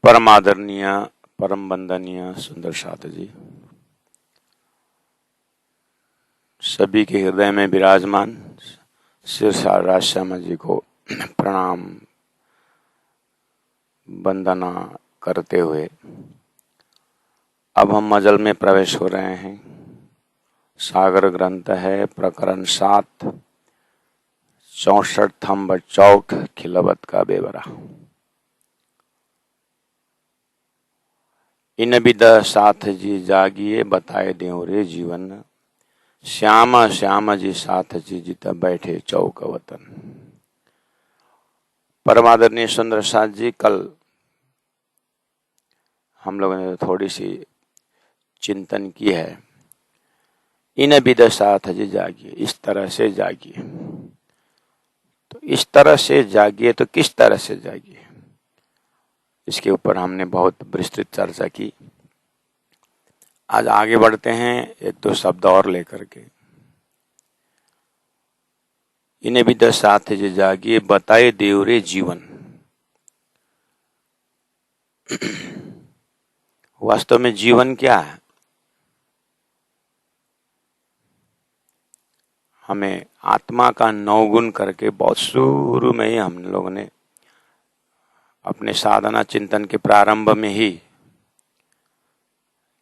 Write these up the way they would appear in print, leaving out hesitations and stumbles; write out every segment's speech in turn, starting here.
परम आदरणीय, परम वंदनीय सुंदर साथ जी, सभी के हृदय में विराजमान सिरसा राजश्यामा जी को प्रणाम वंदना करते हुए अब हम मजल में प्रवेश हो रहे हैं। सागर ग्रंथ है प्रकरण 7, 64 थंब चौक खिलवत का बेवरा। इन विद साथ जी जागिए बताए देव रे जीवन, श्यामा श्यामा जी साथ जी जित बैठे चौक वतन। परमादरणीय सुंदर साथ जी, कल हम लोगों ने थोड़ी सी चिंतन की है। इन विद साथ जी जागिए, इस तरह से जागिए। तो इस तरह से जागिए तो किस तरह से जागिए, इसके ऊपर हमने बहुत विस्तृत चर्चा की। आज आगे बढ़ते हैं एक दो शब्द और लेकर के। इन्हें भी 10 साथ जी जागिए बताए देव रे जीवन। वास्तव में जीवन क्या है? हमें आत्मा का 9 गुण करके बहुत शुरू में ही हम लोगों ने अपने साधना चिंतन के प्रारंभ में ही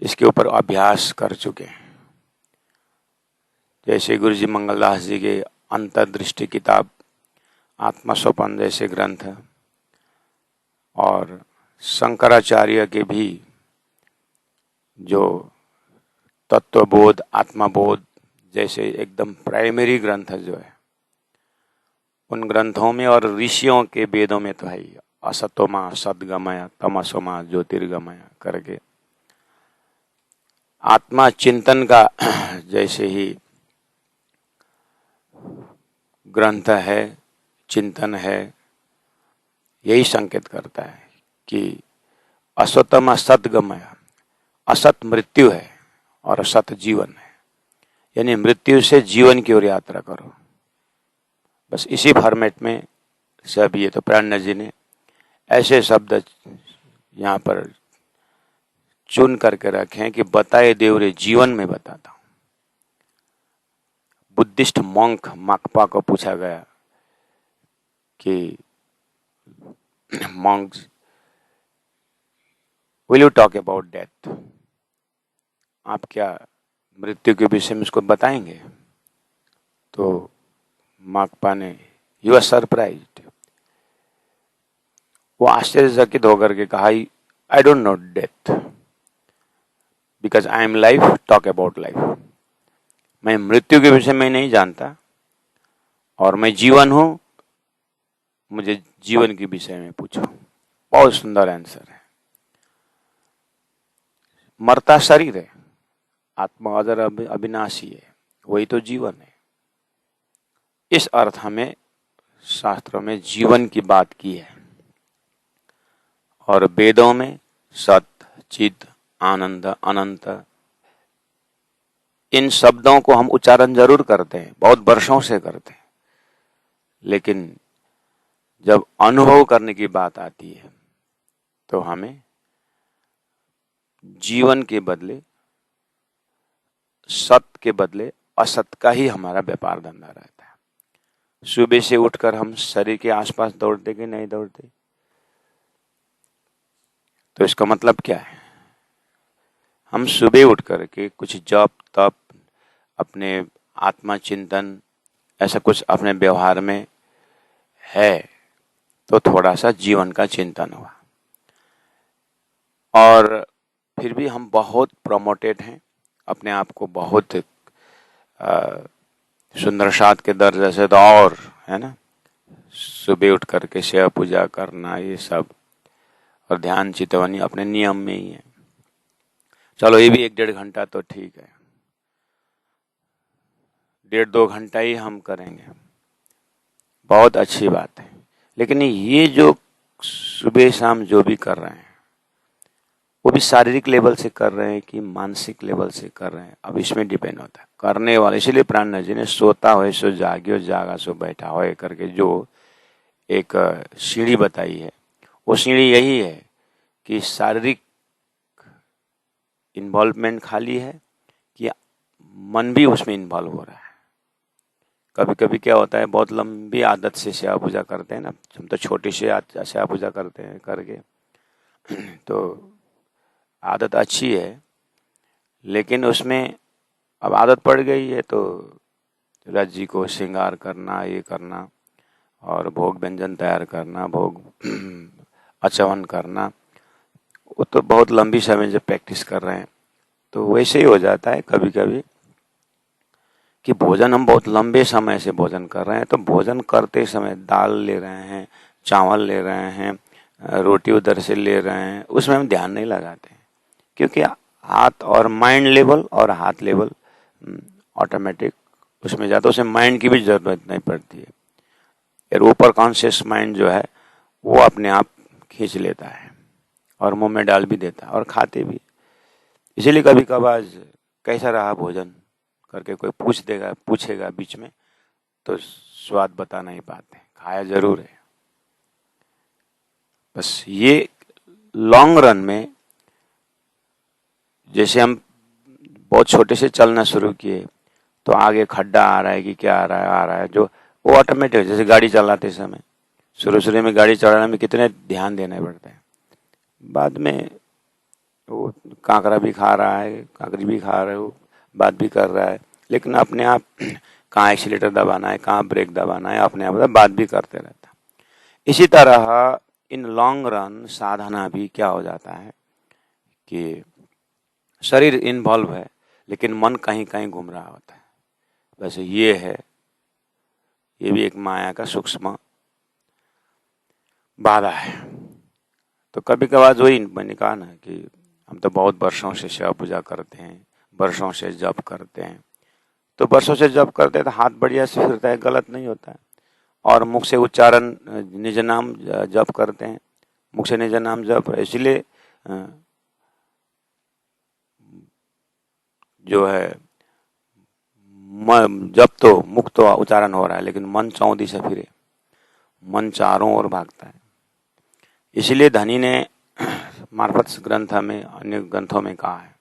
इसके ऊपर अभ्यास कर चुके हैं। जैसे गुरु जी मंगलदास जी के अंतर्दृष्टि किताब, आत्मा सोपान जैसे ग्रंथ, और शंकराचार्य के भी जो तत्वबोध, आत्मबोध जैसे एकदम प्राइमरी ग्रंथ जो है, उन ग्रंथों में और ऋषियों के वेदों में तो है ही, असतोमा सद्गमय तमसोमा ज्योतिर्गमय करके आत्मा चिंतन का जैसे ही ग्रंथ है, चिंतन है, यही संकेत करता है कि असतोमा सद्गमय, असत मृत्यु है और असत जीवन है, यानी मृत्यु से जीवन की ओर यात्रा करो। बस इसी फॉर्मेट में सब ये तो प्राण जी ने ऐसे शब्द यहाँ पर चुन करके रखे हैं कि बताए देव रे जीवन में बताता हूं। बुद्धिस्ट मॉन्क माकपा को पूछा गया कि Monks, will you talk about death, आप क्या मृत्यु के विषय में उसको बताएंगे? तो माकपा ने, यू आर सरप्राइज्ड, वो आश्चर्यचकित होकर के कहा, I don't know death because I am life, talk about life. मैं मृत्यु के विषय में नहीं जानता और मैं जीवन हूं, मुझे जीवन के विषय में पूछो। बहुत सुंदर आंसर है। मरता शरीर है, आत्मा अजर अविनाशी है, वही तो जीवन है। इस अर्थ में शास्त्रों में जीवन की बात की है और वेदों में सत्य, चित, आनंद, अनंत, इन शब्दों को हम उच्चारण जरूर करते हैं, बहुत वर्षों से करते हैं, लेकिन जब अनुभव करने की बात आती है तो हमें जीवन के बदले, सत्य के बदले असत्य का ही हमारा व्यापार धंधा रहता है। सुबह से उठकर हम शरीर के आसपास दौड़ते कि नहीं दौड़ते? तो इसका मतलब क्या है? हम सुबह उठ करके कुछ जप तप, अपने आत्मा चिंतन, ऐसा कुछ अपने व्यवहार में है तो थोड़ा सा जीवन का चिंतन हुआ। और फिर भी हम बहुत प्रमोटेड हैं, अपने आप को बहुत सुंदर साथ के दर्जे से तो और है ना, सुबह उठ करके सेवा पूजा करना, ये सब, और ध्यान चितवनी अपने नियम में ही है। चलो ये भी 1-1.5 घंटा तो ठीक है, 1.5-2 घंटा ही हम करेंगे, बहुत अच्छी बात है। लेकिन ये जो सुबह शाम जो भी कर रहे हैं, वो भी शारीरिक लेवल से कर रहे हैं कि मानसिक लेवल से कर रहे हैं, अब इसमें डिपेंड होता है करने वाले। इसलिए प्राण जी ने सोता हो सो जागियो, जागा सो बैठा हो करके जो एक सीढ़ी बताई है, वो सीढ़ी यही है कि शारीरिक इन्वॉल्वमेंट खाली है कि मन भी उसमें इन्वॉल्व हो रहा है। कभी कभी क्या होता है, बहुत लंबी आदत से सेवा पूजा करते हैं ना, हम तो छोटी से सेवा पूजा करते हैं करके तो आदत अच्छी है, लेकिन उसमें अब आदत पड़ गई है तो रथ जी को श्रृंगार करना, ये करना और भोग व्यंजन तैयार करना, भोग आचमन करना, वो तो बहुत लंबी समय जब प्रैक्टिस कर रहे हैं तो वैसे ही हो जाता है कभी कभी कि भोजन हम बहुत लंबे समय से भोजन कर रहे हैं, तो भोजन करते समय दाल ले रहे हैं, चावल ले रहे हैं, रोटी उधर से ले रहे हैं, उसमें हम ध्यान नहीं लगाते हैं, क्योंकि हाथ और माइंड लेवल और हाथ लेवल ऑटोमेटिक उसमें जाता है, उसमें माइंड की भी जरूरत नहीं पड़ती है। और ऊपर कॉन्शियस माइंड जो है वो अपने आप खींच लेता है और मुंह में डाल भी देता है और खाते भी। इसीलिए कभी कभार कैसा रहा भोजन करके कोई पूछेगा बीच में, तो स्वाद बता नहीं पाते, खाया जरूर है। बस ये लॉन्ग रन में, जैसे हम बहुत छोटे से चलना शुरू किए तो आगे खड्डा आ रहा है कि क्या आ रहा है जो वो ऑटोमेटिक, जैसे गाड़ी चलाते समय शुरू में गाड़ी चलाने में कितने ध्यान देने पड़ते हैं, बाद में वो कांकरा भी खा रहा है, काकरी भी खा रहे हो, बात भी कर रहा है, लेकिन अपने आप कहाँ एक्सीलेटर दबाना है, कहाँ ब्रेक दबाना है, अपने आप बात भी करते रहता। इसी तरह इन लॉन्ग रन साधना भी क्या हो जाता है कि शरीर इन्वॉल्व है लेकिन मन कहीं कहीं घूम रहा होता है। वैसे ये है, ये भी एक माया का सूक्ष्म बाधा है। तो कभी कभार वही मैंने कहा ना कि हम तो बहुत वर्षों से सेवा पूजा करते हैं, वर्षों से जप करते हैं, तो वर्षों से जप करते हैं तो हाथ बढ़िया से फिरता है, गलत नहीं होता है, और मुख से उच्चारण निज नाम जप करते हैं, मुख से निज नाम जप, इसलिए जो है जब तो मुख तो उच्चारण हो रहा है लेकिन मन चौंधी से फिरे, मन चारों ओर भागता है। इसलिए धनी ने मार्फत ग्रंथ में, अन्य ग्रंथों में कहा है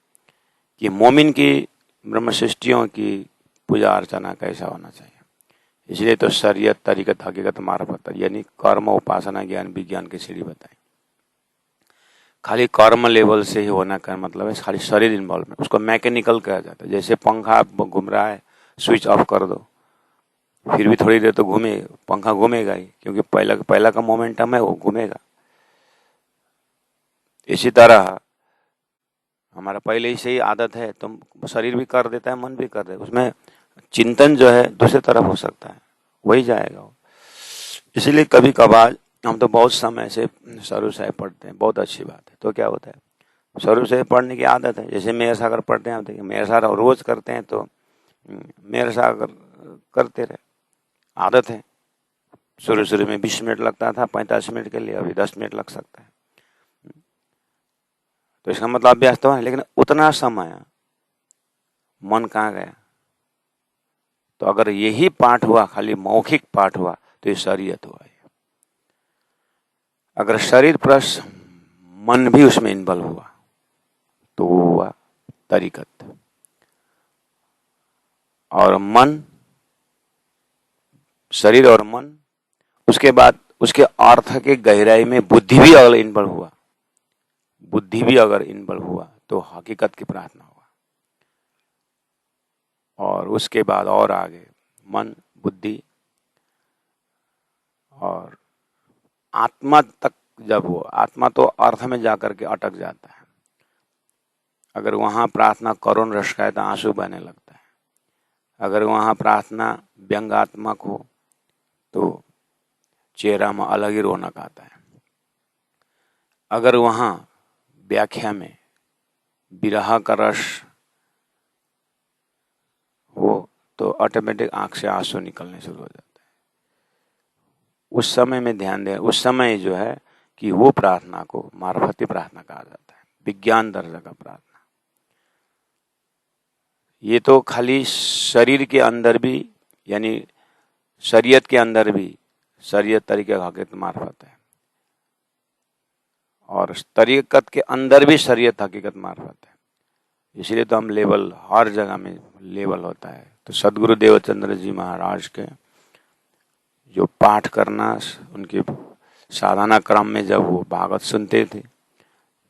कि मोमिन की ब्रह्म सृष्टियों की पूजा अर्चना कैसा होना चाहिए। इसलिए तो शरीयत, तरीकत, हकीकत, मार्फत यानी कर्म, उपासना, ज्ञान, विज्ञान की सीढ़ी बताई। खाली कर्म लेवल से ही होना का मतलब है खाली शरीर इन्वॉल्वमेंट, उसको मैकेनिकल कहा जाता है। जैसे पंखा घूम रहा है, स्विच ऑफ कर दो, फिर भी थोड़ी देर तो पंखा घूमेगा ही, क्योंकि पहला का मोमेंटम है, वो घूमेगा। इसी तरह हमारा पहले ही से ही आदत है तो शरीर भी कर देता है, मन भी कर देता है, उसमें चिंतन जो है दूसरी तरफ हो सकता है, वही जाएगा वो। इसलिए कभी कभार हम तो बहुत समय से शुरू से पढ़ते हैं, बहुत अच्छी बात है। तो क्या होता है, शुरू से पढ़ने की आदत है। जैसे मेयर सागर पढ़ते हैं, आप देखिए मेयर सागर रोज करते हैं तो मेयर सागर करते रहे, आदत है। शुरू में 20 मिनट लगता था 45 मिनट के लिए, अभी 10 मिनट लग सकता है। तो इसका मतलब अभ्यास तो है, लेकिन उतना समय मन कहाँ गया। तो अगर यही पाठ हुआ, खाली मौखिक पाठ हुआ, तो ये शरीयत हुआ। अगर शरीर प्लस मन भी उसमें इन्वॉल्व हुआ तो वो हुआ तरीकत। और मन, शरीर और मन, उसके बाद उसके अर्थ के गहराई में बुद्धि भी अगर इन्वॉल्व हुआ, बुद्धि भी अगर इन्वॉल्व हुआ तो हकीकत की प्रार्थना हुआ। और उसके बाद और आगे मन, बुद्धि और आत्मा तक जब वो आत्मा तो अर्थ में जाकर के अटक जाता है। अगर वहां प्रार्थना करुण रस का है तो आंसू बहने लगता है। अगर वहां प्रार्थना व्यंगात्मक हो तो चेहरा में अलग ही रौनक आता है। अगर वहां व्याख्या में विरह का रस हो तो ऑटोमेटिक आंख से आंसू निकलने शुरू हो जाता है। उस समय में ध्यान दें, उस समय जो है कि वो प्रार्थना को मार्फती प्रार्थना कहा जाता है, विज्ञान दर्जा का प्रार्थना। ये तो खाली शरीर के अंदर भी, यानी शरीयत के अंदर भी, शरीयत तरीके हकीकत मार्फत है। और तरीकत के अंदर भी शरीयत हकीकत मार्फत है, इसलिए तो हम लेवल हर जगह में लेवल होता है। तो सदगुरु देवचंद्र जी महाराज के जो पाठ करना, उनके साधना क्रम में जब वो भागवत सुनते थे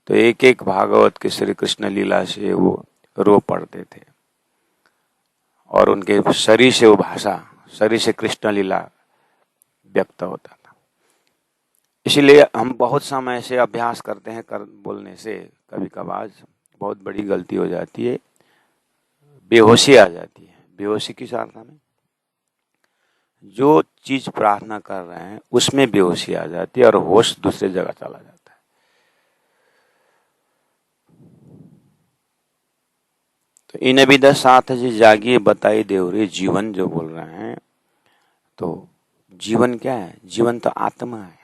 तो एक एक भागवत के श्री कृष्ण लीला से वो रो पड़ते थे और उनके शरीर से वो भाषा, शरीर से कृष्ण लीला व्यक्त होता था। इसलिए हम बहुत समय से अभ्यास करते हैं, बोलने से कभी कभार बहुत बड़ी गलती हो जाती है, बेहोशी आ जाती है। बेहोशी किस अर्थ में? जो चीज प्रार्थना कर रहे हैं उसमें बेहोशी आ जाती है और होश दूसरी जगह चला जाता है। तो इन विदा साथ जी जागिए बताई देवरे, जीवन जो बोल रहे हैं, तो जीवन क्या है? जीवन तो आत्मा है।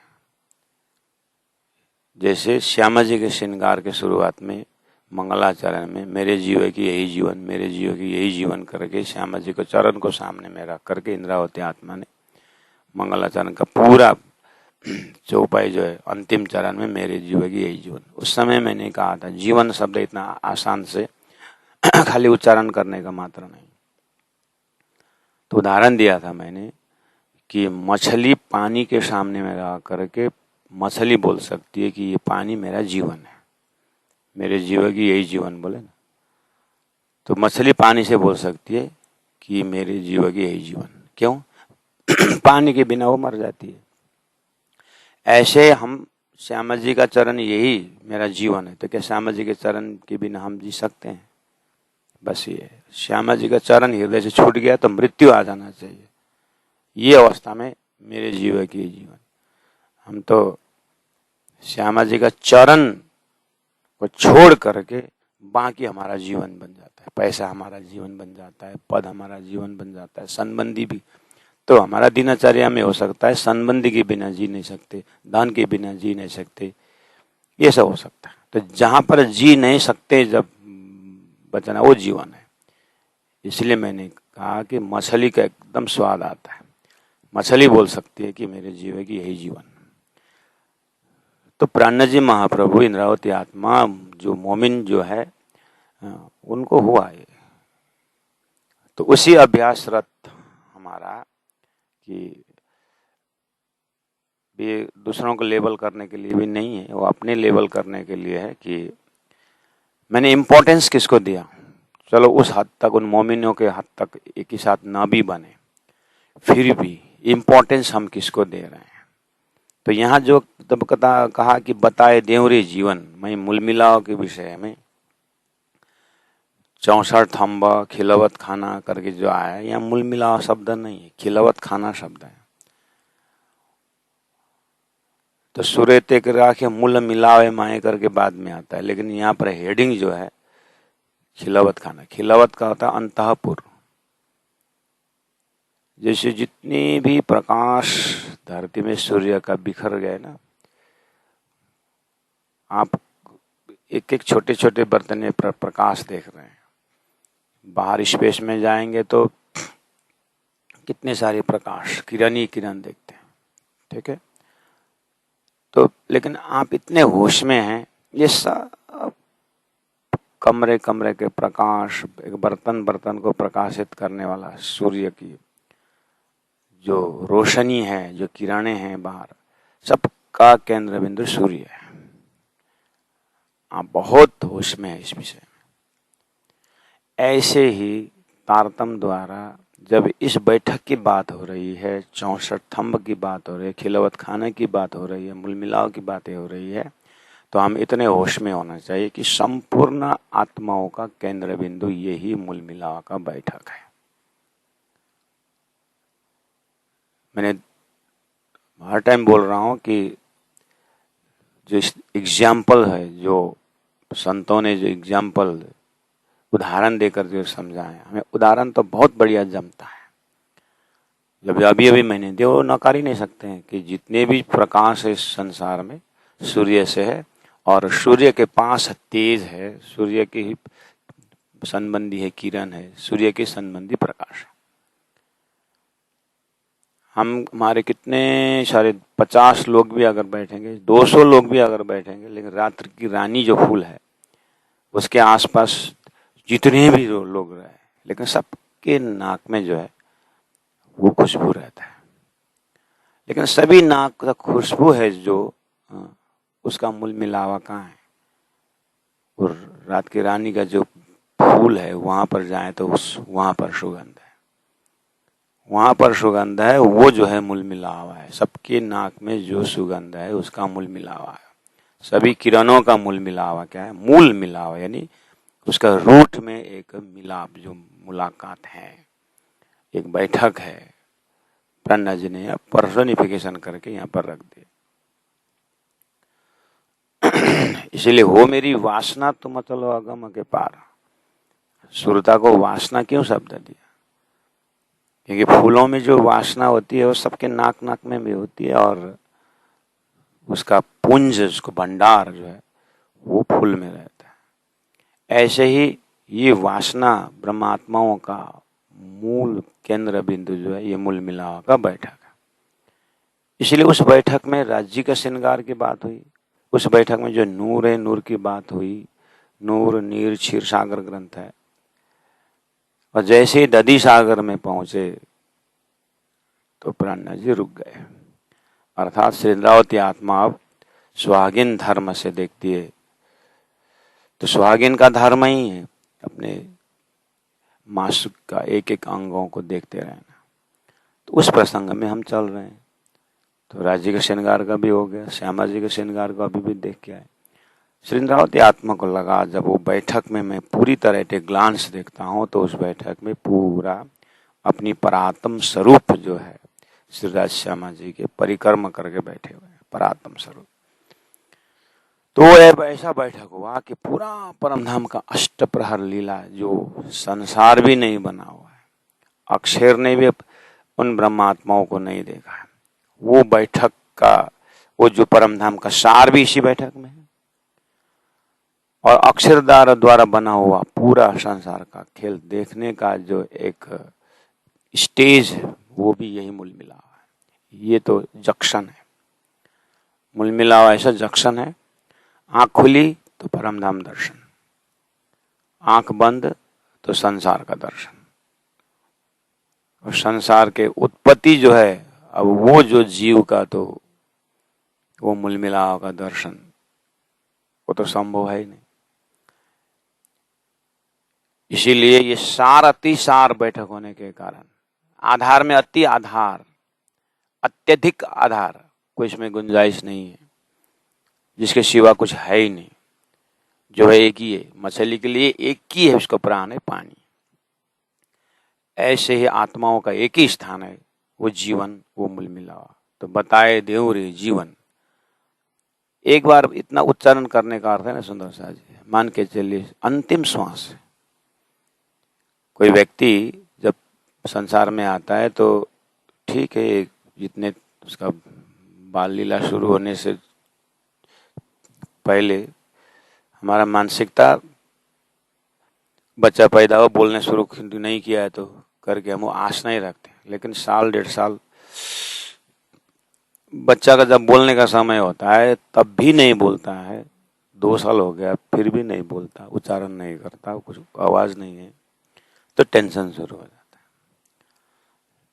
जैसे श्यामा जी के श्रृंगार के शुरुआत में मंगलाचरण में मेरे जीव की यही जीवन, मेरे जीव की यही जीवन करके श्यामा जी को चरण को सामने में रख करके इंद्रावती आत्मा ने मंगलाचरण का पूरा चौपाई जो है अंतिम चरण में मेरे जीव की यही जीवन। उस समय मैंने कहा था जीवन शब्द इतना आसान से खाली उच्चारण करने का मात्र नहीं। तो उदाहरण दिया था मैंने कि मछली पानी के सामने में रह करके मछली बोल सकती है कि ये पानी मेरा जीवन है, मेरे जीव की यही जीवन बोले ना, तो मछली पानी से बोल सकती है कि मेरे जीव की यही जीवन। क्यों? पानी के बिना वो मर जाती है। ऐसे हम श्यामा जी का चरण यही मेरा जीवन है, तो क्या श्यामा जी के चरण के बिना हम जी सकते हैं? बस ये श्यामा जी का चरण हृदय से छूट गया तो मृत्यु आ जाना चाहिए। ये अवस्था में मेरे जीव की जीवन। हम तो श्यामा जी का चरण को छोड़ करके बाकी हमारा जीवन बन जाता है, पैसा हमारा जीवन बन जाता है, पद हमारा जीवन बन जाता है, संबंधी भी तो हमारा दिनचर्या में हो सकता है, संबंधी के बिना जी नहीं सकते, धन के बिना जी नहीं सकते, ये सब हो सकता है। तो जहां पर जी नहीं सकते जब बचना, वो जीवन है। इसलिए मैंने कहा कि मछली का एकदम स्वाद आता है, मछली बोल सकती है कि मेरे जीव की यही जीवन। तो प्राण जी महाप्रभु इंद्रावती आत्मा जो मोमिन जो है उनको हुआ ये। तो उसी अभ्यासरत हमारा कि ये दूसरों को लेबल करने के लिए भी नहीं है, वो अपने लेबल करने के लिए है कि मैंने इम्पोर्टेंस किसको दिया। चलो उस हद तक, उन मोमिनों के हद तक एक ही साथ ना भी बने, फिर भी इम्पोर्टेंस हम किसको दे रहे हैं। तो यहाँ जो तब कहा कि बताए देवरे जीवन, मैं मूल मिलाव के विषय में 64 थम्ब खिलवत खाना करके जो आया, यहाँ मूल मिलाव शब्द नहीं है, खिलवत खाना शब्द है। तो सुरे तेक राखे मूल मिलावे माए करके बाद में आता है, लेकिन यहाँ पर हेडिंग जो है खिलवत खाना, खिलवत का होता है अंतःपुर। जैसे जितनी भी प्रकाश धरती में सूर्य का बिखर गए ना, आप एक एक छोटे छोटे बर्तन में प्रकाश देख रहे हैं। बाहर स्पेस में जाएंगे तो कितने सारे प्रकाश, किरण ही किरण देखते हैं, ठीक है। तो लेकिन आप इतने होश में हैं, ये सब कमरे कमरे के प्रकाश, एक बर्तन बर्तन को प्रकाशित करने वाला सूर्य की जो रोशनी है, जो किरणें हैं बाहर, सबका केंद्र बिंदु सूर्य है। आप बहुत होश में है इस विषय में। ऐसे ही तारतम द्वारा जब इस बैठक की बात हो रही है, 64 थंब की बात हो रही है, खिलवत खाने की बात हो रही है, मूल मिलाव की बातें हो रही है, तो हम इतने होश में होना चाहिए कि संपूर्ण आत्माओं का केंद्र बिंदु यही मूल मिलाव का बैठक है। मैंने हर टाइम बोल रहा हूं कि जो एग्जाम्पल है, जो संतों ने जो एग्जाम्पल उदाहरण देकर जो समझाए, हमें उदाहरण तो बहुत बढ़िया जमता है। जब अभी अभी मैंने दिया, वो नकार ही नहीं सकते हैं कि जितने भी प्रकाश है इस संसार में सूर्य से है, और सूर्य के पास तेज है, सूर्य के ही संबंधी है किरण है, सूर्य के संबंधी प्रकाश है। हमारे कितने सारे 50 लोग भी अगर बैठेंगे, 200 लोग भी अगर बैठेंगे, लेकिन रात्रि की रानी जो फूल है उसके आसपास जितने भी लोग रहे, लेकिन सबके नाक में जो है वो खुशबू रहता है। लेकिन सभी नाक का खुशबू है जो उसका मूल मिलावा कहाँ है? और रात की रानी का जो फूल है वहां पर जाए तो वहां पर सुगंध है, वहां पर सुगंध है, वो जो है मूल मिलावा है। सबके नाक में जो सुगंध है उसका मूल मिलावा है। सभी किरणों का मूल मिलावा क्या है? मूल मिलावा, यानी उसका रूट में एक मिलाप, जो मुलाकात है, एक बैठक है। ब्रह्मा जी ने पर्सोनिफिकेशन करके यहाँ पर रख दिया। इसीलिए हो मेरी वासना तो मतलब अगम के पार। सुरता को वासना क्यों शब्द दिया? क्योंकि फूलों में जो वासना होती है वो सबके नाक नाक में भी होती है, और उसका पुंज, उसको भंडार जो है वो फूल में रहता है। ऐसे ही ये वासना ब्रह्मात्माओं का मूल केंद्र बिंदु जो है, ये मूल मिलावा का बैठक है। इसलिए उस बैठक में राज्य का श्रृंगार की बात हुई, उस बैठक में जो नूर है, नूर की बात हुई। नूर नीर क्षीर सागर ग्रंथ है, और जैसे ही दधी सागर में पहुंचे तो ब्रह्मा जी रुक गए। अर्थात श्रृंगावती आत्मा अब सुहागिन धर्म से देखती है, तो सुहागिन का धर्म ही है अपने मासुक का एक एक अंगों को देखते रहना। तो उस प्रसंग में हम चल रहे हैं। तो राज्य के श्रृंगार का भी हो गया, श्यामा जी के श्रृंगार का भी देख के आए। श्रृंगावती आत्मा को लगा जब वो बैठक में मैं पूरी तरह से ग्लांस देखता हूँ तो उस बैठक में पूरा अपनी परात्म स्वरूप जो है श्री राज श्यामा जी के परिक्रम करके बैठे हुए हैं, परात्म स्वरूप। तो ऐसा बैठक हुआ कि पूरा परमधाम का अष्टप्रहर लीला, जो संसार भी नहीं बना हुआ है, अक्षर ने भी उन ब्रह्मात्माओं को नहीं देखा है, वो बैठक का, वो जो परमधाम का सार भी इसी बैठक में है, और अक्षरदार द्वारा बना हुआ पूरा संसार का खेल देखने का जो एक स्टेज है वो भी यही मूल मिलावा है। ये तो जंक्शन है, मूल मिलावा ऐसा जंक्शन है। आंख खुली तो परमधाम दर्शन, आंख बंद तो संसार का दर्शन। और संसार के उत्पत्ति जो है, अब वो जो जीव का, तो वो मूल मिलावा का दर्शन वो तो संभव है ही नहीं। इसीलिए ये सार अति सार बैठक होने के कारण आधार में अति आधार, अत्यधिक आधार, कोई इसमें गुंजाइश नहीं है, जिसके सिवा कुछ है ही नहीं। जो है एक ही है, मछली के लिए एक ही है, उसका प्राण है पानी। ऐसे ही आत्माओं का एक ही स्थान है, वो जीवन, वो मूल मिलावा। तो बताए देव रे जीवन, एक बार इतना उच्चारण करने का अर्थ है ना सुंदर सा जी, मान के चलिए अंतिम श्वास। कोई व्यक्ति जब संसार में आता है तो ठीक है, जितने उसका बाल लीला शुरू होने से पहले हमारा मानसिकता, बच्चा पैदा हो बोलने शुरू नहीं किया है तो करके हम वो आस नहीं रखते, लेकिन साल 1.5 साल बच्चा का जब बोलने का समय होता है तब भी नहीं बोलता है, 2 साल हो गया फिर भी नहीं बोलता, उच्चारण नहीं करता, कुछ आवाज नहीं है, तो टेंशन शुरू हो जाता है।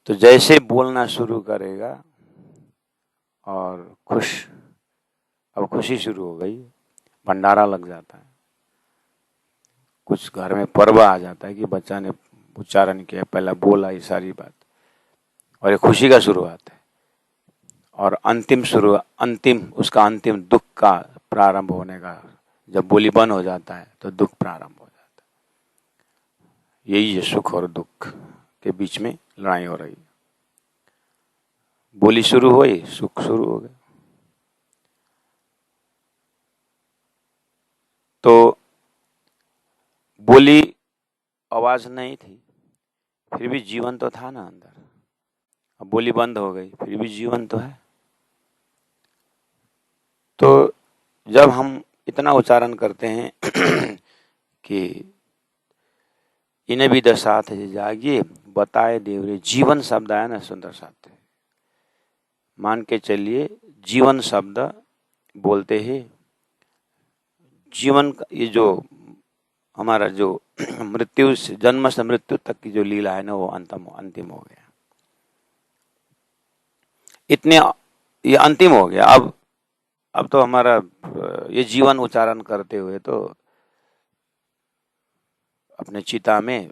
तो जैसे बोलना शुरू करेगा और अब खुशी शुरू हो गई, भंडारा लग जाता है, कुछ घर में पर्व आ जाता है कि बच्चा ने उच्चारण किया, पहला बोला, ये सारी बात, और ये खुशी का शुरुआत है। और उसका अंतिम दुख का प्रारंभ होने का, जब बोली बंद हो जाता है तो दुख प्रारंभ हो जाता है। यही है, सुख और दुख के बीच में लड़ाई हो रही है। बोली शुरू हुई, सुख शुरू हो गया। तो बोली, आवाज नहीं थी, फिर भी जीवन तो था ना अंदर। अब बोली बंद हो गई, फिर भी जीवन तो है। तो जब हम इतना उच्चारण करते हैं कि इन्हें भी दसात है जागिए, बताए देवरे, जीवन शब्द आया ना सुंदर साथ, मान के चलिए जीवन शब्द बोलते ही जीवन का ये जो हमारा जो मृत्यु से जन्म से मृत्यु तक की जो लीला है ना वो अंतिम हो गया। इतने ये अंतिम हो गया। अब तो हमारा ये जीवन उच्चारण करते हुए तो अपने चिता में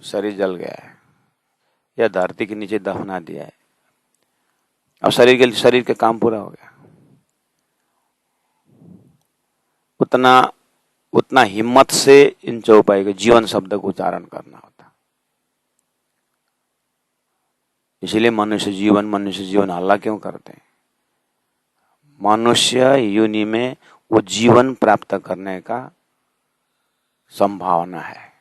शरीर जल गया है या धरती के नीचे दफना दिया है। अब शरीर के काम पूरा हो गया। उतना हिम्मत से इन चौपाई के जीवन शब्द को उच्चारण करना होता। इसलिए मनुष्य जीवन हल्ला क्यों करते हैं? मनुष्य योनि में वो जीवन प्राप्त करने का संभावना है।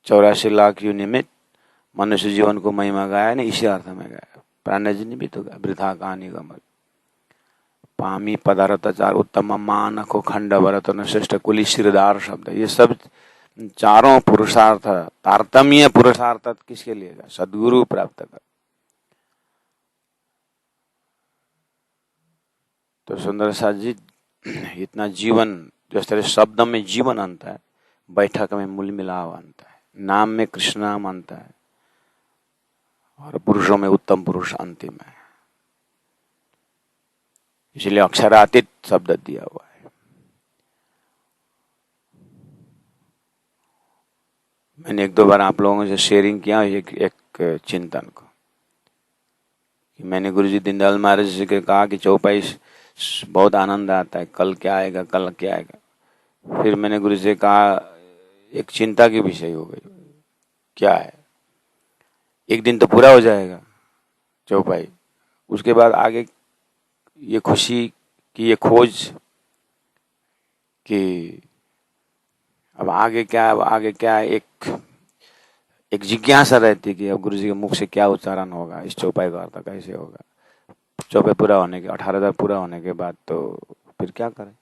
84 लाख योनि में मनुष्य जीवन को महिमा गाया ने इसी अर्थ में गाया। प्राणजी ने भी तो गाया, वृथा कहानी गमल पामी पदार्थ चार उत्तम मानखो खंड भरत श्रेष्ठ कुली श्रीदार शब्द। ये सब चारों पुरुषार्थ तारतम्य पुरुषार्थ किसके लिए? सद्गुरु प्राप्त कर। तो सुंदर साथ जी इतना जीवन जिस तरह शब्द में जीवन अंत है, बैठक में मूल मिलाव अंत है, नाम में कृष्ण नाम अंत है और पुरुषों में उत्तम पुरुष अंतिम है। इसलिए अक्षरातीत शब्द दिया हुआ है। मैंने एक दो बार आप लोगों से शेयरिंग किया एक चिंतन को कि मैंने गुरुजी दीनदयाल महाराज जी के कहा कि चौपाई बहुत आनंद आता है, कल क्या आएगा कल क्या आएगा। फिर मैंने गुरु जी से कहा एक चिंता की विषय हो गई। क्या है? एक दिन तो पूरा हो जाएगा चौपाई, उसके बाद आगे ये खुशी की ये खोज कि अब आगे क्या एक जिज्ञासा रहती कि अब गुरुजी के मुख से क्या उच्चारण होगा, इस चौपाई का अर्थ कैसे होगा। चौपाई पूरा होने के 18,000 पूरा होने के बाद तो फिर क्या करें।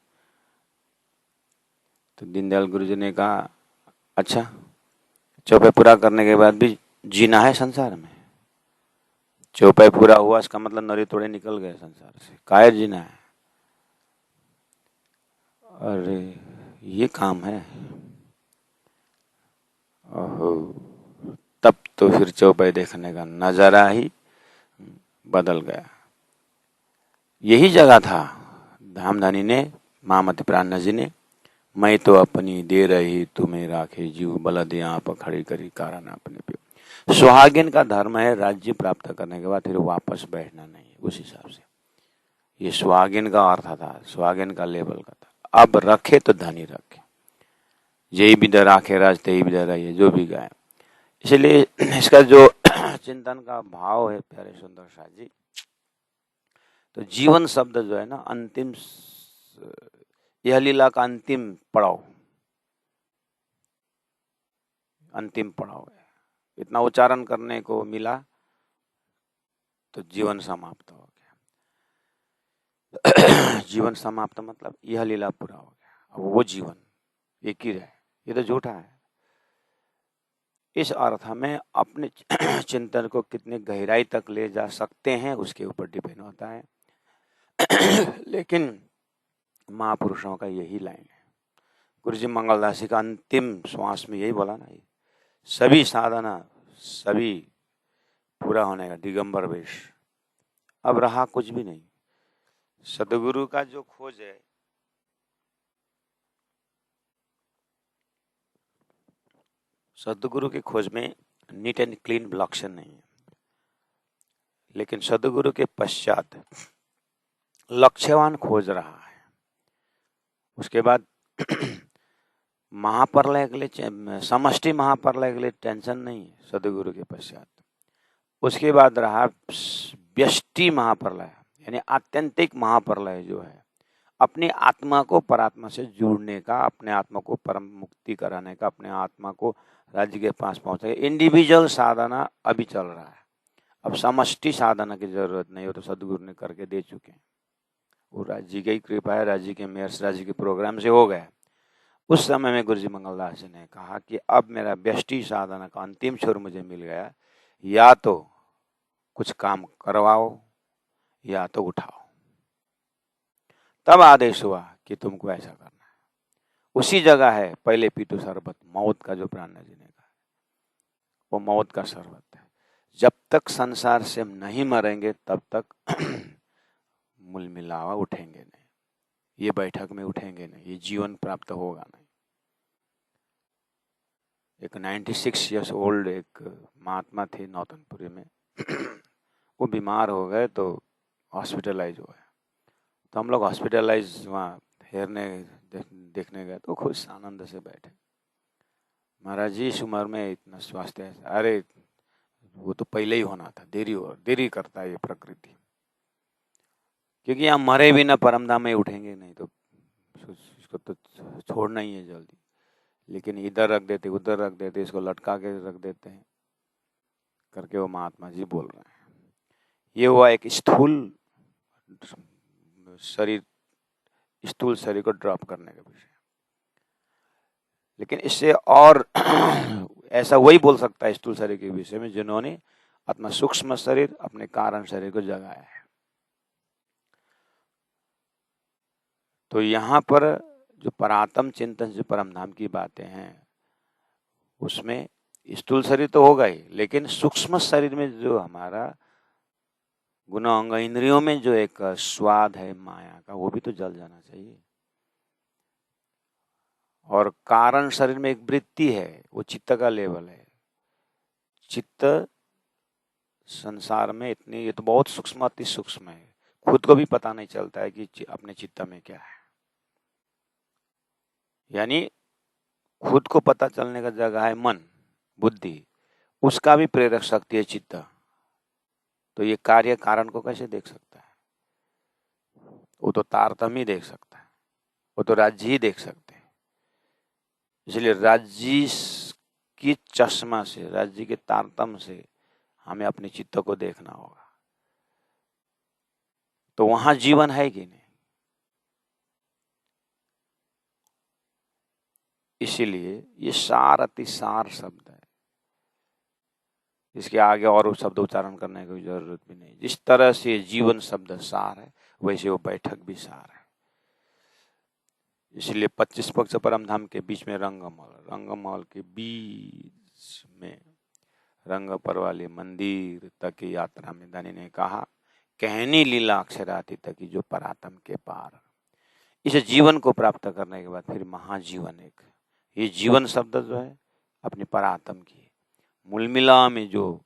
तो दीनदयाल गुरुजी ने कहा अच्छा चौपाई पूरा करने के बाद भी जीना है संसार में। चौपाई पूरा हुआ इसका मतलब नरे तोड़े निकल गए संसार से, कायर जीना है। अरे ये काम है। ओहो, तब तो फिर चौपाई देखने का नजारा ही बदल गया। यही जगह था धामधनी ने महामती प्राण जी ने मैं तो अपनी दे रही तुम्हें राखे जीव बलद यहाँ पर खड़ी करी कारण अपने पे। सुहागिन का धर्म है राज्य प्राप्त करने के बाद फिर वापस बैठना नहीं है। उस हिसाब से ये सुहागिन का अर्थ था, सुहागिन का लेवल का था। अब रखे तो धनी रखे, यही विदा राखे राज तेही विदा रहिए, जो भी गाए। इसलिए इसका जो चिंतन का भाव है प्यारे सुंदर शाह जी, तो जीवन शब्द जो है ना अंतिम, यह लीला का अंतिम पड़ाव है। इतना उच्चारण करने को मिला तो जीवन समाप्त हो गया। जीवन समाप्त मतलब यह लीला पूरा हो गया। अब वो जीवन एक ही रहे, ये तो झूठा है। इस अर्थ में अपने चिंतन को कितने गहराई तक ले जा सकते हैं उसके ऊपर डिपेंड होता है। लेकिन महापुरुषों का यही लाइन है। गुरुजी मंगलदासी का अंतिम श्वास में यही बोला ना, सभी साधना सभी पूरा होने का दिगंबर वेश, अब रहा कुछ भी नहीं। सदगुरु का जो खोज है, सदगुरु की खोज में नीट एंड क्लीन लक्षण नहीं है, लेकिन सदगुरु के पश्चात लक्ष्यवान खोज रहा है। उसके बाद महाप्रलय के लिए, समष्टि महाप्रलय के लिए टेंशन नहीं है सदगुरु के पश्चात। उसके बाद रहा व्यष्टि महाप्रलय, यानी आत्यंतिक महाप्रलय जो है अपनी आत्मा को परात्मा से जोड़ने का, अपने आत्मा को परम मुक्ति कराने का, अपने आत्मा को राज्य के पास पहुंचे। इंडिविजुअल साधना अभी चल रहा है, अब समष्टि साधना की जरूरत नहीं, हो तो सदगुरु ने करके दे चुके हैं। वो राज्य की कृपा है, राज्य के मेयर से, राज्य के प्रोग्राम से हो गया। उस समय में गुरुजी मंगलदास जी ने कहा कि अब मेरा व्यष्टि साधना का अंतिम छोर मुझे मिल गया, या तो कुछ काम करवाओ या तो उठाओ। तब आदेश हुआ कि तुमको ऐसा करना है। उसी जगह है पहले पीटो शरबत, मौत का जो प्राण न जीने का, वो मौत का शरबत है। जब तक संसार से हम नहीं मरेंगे तब तक मूल मिलावा उठेंगे नहीं, ये बैठक में उठेंगे नहीं, ये जीवन प्राप्त होगा नहीं। एक 96 ईयर्स ओल्ड एक महात्मा थे नौतनपुरी में वो बीमार हो गए तो हॉस्पिटलाइज हुए। तो हम लोग हॉस्पिटलाइज वहाँ हेरने देखने गए तो खुश आनंद से बैठे। महाराज जी इस उम्र में इतना स्वास्थ्य है? अरे वो तो पहले ही होना था, देरी करता है ये प्रकृति, क्योंकि हम मरे भी ना परमधाम में उठेंगे नहीं तो इसको तो छोड़ना ही है जल्दी। लेकिन इधर रख देते, उधर रख देते, इसको लटका के रख देते हैं करके वो महात्मा जी बोल रहे हैं। ये हुआ एक स्थूल शरीर को ड्रॉप करने का विषय। लेकिन इससे और ऐसा वही बोल सकता है स्थूल शरीर के विषय में जिन्होंने अपना सूक्ष्म शरीर, अपने कारण शरीर को जगाया है। तो यहाँ पर जो परात्म चिंतन से परमधाम की बातें हैं उसमें स्थूल शरीर तो होगा ही, लेकिन सूक्ष्म शरीर में जो हमारा गुण अंग इंद्रियों में जो एक स्वाद है माया का, वो भी तो जल जाना चाहिए। और कारण शरीर में एक वृत्ति है, वो चित्त का लेवल है। चित्त संसार में इतनी, ये तो बहुत सूक्ष्म, अति सूक्ष्म है, खुद को भी पता नहीं चलता है कि अपने चित्त में क्या है। यानी खुद को पता चलने का जगह है मन, बुद्धि, उसका भी प्रेरक शक्ति है चित्त। तो ये कार्य कारण को कैसे देख सकता है? वो तो तारतम्य ही देख सकता है, वो तो राज्य ही देख सकते हैं। इसलिए राज्य की चश्मा से, राज्य के तारतम्य से हमें अपने चित्त को देखना होगा। तो वहां जीवन है कि नहीं? इसीलिए ये सार अतिसार शब्द है, इसके आगे और शब्द उच्चारण करने की जरूरत भी नहीं। जिस तरह से जीवन शब्द सार है, वैसे वो बैठक भी सार है। इसलिए 25 पक्ष परमधाम के बीच में रंगमहल के बीच में रंग पर वाले मंदिर तक की यात्रा में दानी ने कहा, कहनी लीला अक्षराती तक की जो परात्म के पार। इस जीवन को प्राप्त करने के बाद फिर महाजीवन, एक ये जीवन शब्द जो है अपने परात्म की मूल मिला में जो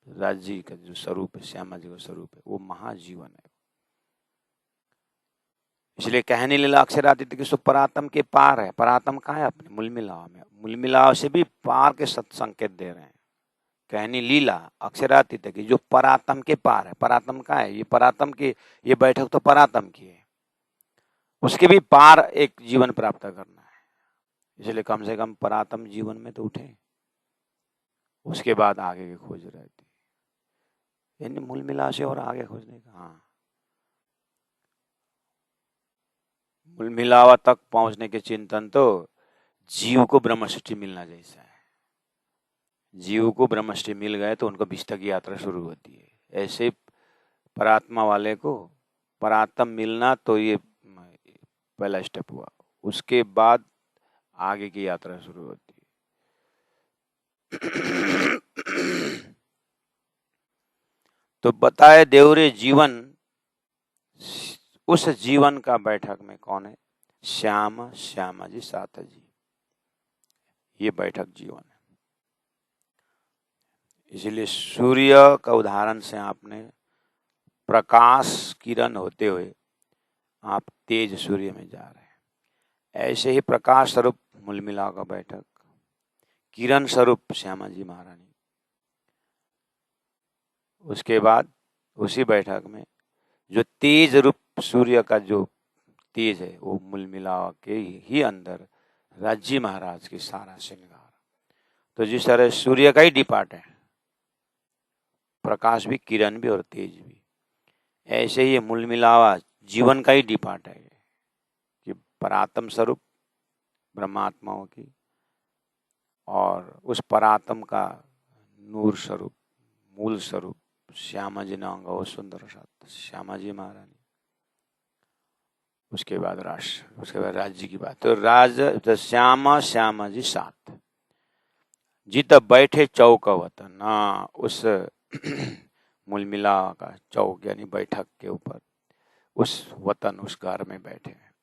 राज्य का जो स्वरूप है, श्यामा जी का स्वरूप है, वो महाजीवन है। इसलिए कहने लीला अक्षरातीत की परात्म के पार है। परात्म कहाँ है? अपने मूल मिलाव में। मूल मिलाव से भी पार के संकेत दे रहे हैं। कहनी लीला अक्षरातीत की जो परात्म के पार है। परात्म कहाँ है? ये परात्म की ये बैठक तो परात्म की है, उसके भी पार एक जीवन प्राप्त करना है। इसलिए कम से कम परात्म जीवन में तो उठे, उसके बाद आगे की खोज रहती। यानी मूल मिला से और आगे खोजने का। हाँ, मूल मिलावा तक पहुंचने के चिंतन तो जीव को ब्रह्मसृष्टि मिलना जैसा है। जीव को ब्रह्मसृष्टि मिल गए तो उनको विष्ठा की यात्रा शुरू होती है। ऐसे परात्मा वाले को परात्म मिलना तो ये पहला स्टेप हुआ, उसके बाद आगे की यात्रा शुरू होती है। तो बताए देवरे जीवन, उस जीवन का बैठक में कौन है? श्यामा जी साता जी, ये बैठक जीवन है। इसलिए सूर्य का उदाहरण से आपने प्रकाश किरण होते हुए आप तेज सूर्य में जा रहे हैं। ऐसे ही प्रकाश स्वरूप मूल मिला का बैठक, किरण स्वरूप श्यामा जी महारानी। उसके बाद उसी बैठक में जो तेज रूप सूर्य का जो तेज है, वो मूल मिला के ही अंदर राज्य महाराज की सारा श्रृंगार। तो जिस तरह सूर्य का ही डिपार्ट है, प्रकाश भी, किरण भी और तेज भी, ऐसे ही मूल मिलावा जीवन का ही डिपार्ट है कि परात्म स्वरूप ब्रह्मात्माओं की और उस परात्म का नूर स्वरूप, मूल स्वरूप श्यामा जी ने अंग सुंदर साथ श्यामा जी महारानी, उसके बाद राष्ट्र, उसके बाद राज्य की बात। तो श्यामा जी साथ जित बैठे चौक वतन ना, उस मूल मिला का चौक यानी बैठक के ऊपर उस वतन उस घर में बैठे हैं।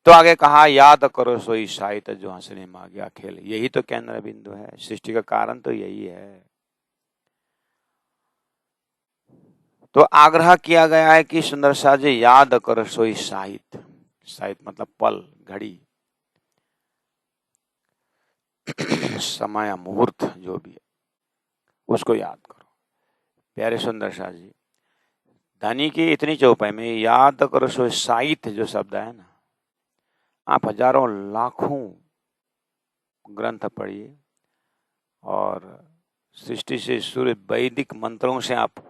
तो आगे कहा याद करो सोई साहित्य जो हंसने मांगिया खेल। यही तो केंद्र बिंदु है, सृष्टि का कारण तो यही है। तो आग्रह किया गया है कि सुंदर सा जी याद करो सोई साहित्य, साहित्य मतलब पल घड़ी समय मुहूर्त जो भी है उसको याद करो। प्यारे सुंदर शाह जी, धनी की इतनी चौपाई में याद करो सो साहित्य जो शब्द है ना, आप हजारों लाखों ग्रंथ पढ़िए और सृष्टि से सूर्य वैदिक मंत्रों से आप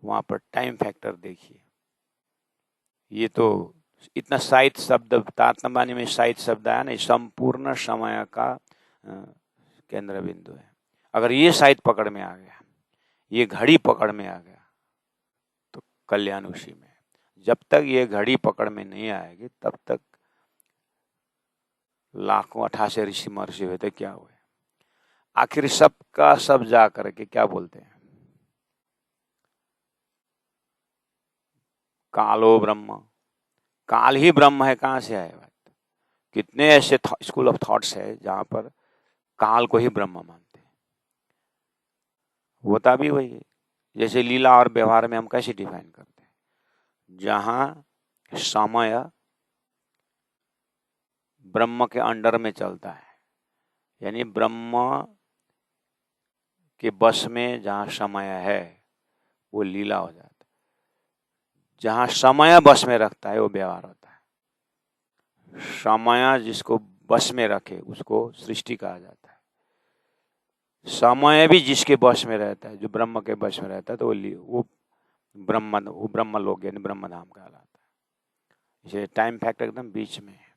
वहां पर टाइम फैक्टर देखिए। ये तो इतना साहित्य शब्द तातनबानी में साहित्य शब्द है ना, संपूर्ण समय का केंद्र बिंदु है। अगर ये साहित्य पकड़ में आ गया, ये घड़ी पकड़ में आ गया तो कल्याण उसी में। जब तक ये घड़ी पकड़ में नहीं आएगी तब तक लाखों 88 ऋषि महर्षि हुए थे, क्या हुए? आखिर सबका सब जा करके क्या बोलते हैं? कालो ब्रह्म, काल ही ब्रह्म है। कहां से आए बात? कितने ऐसे स्कूल ऑफ थॉट्स है जहां पर काल को ही ब्रह्म मानते हैं। होता भी वही है। जैसे लीला और व्यवहार में हम कैसे डिफाइन करते हैं? जहां समय ब्रह्म के अंडर में चलता है, यानी ब्रह्म के बस में जहां समय है वो लीला हो जाता है, जहां समय बस में रखता है वो व्यवहार होता है। समय जिसको बस में रखे उसको सृष्टि कहा जाता है। समय भी जिसके बस में रहता है, जो ब्रह्म के बस में रहता है, तो वो ब्रह्म लोक यानी ब्रह्म धाम कहलाता है। इसे टाइम फैक्टर एकदम बीच में है।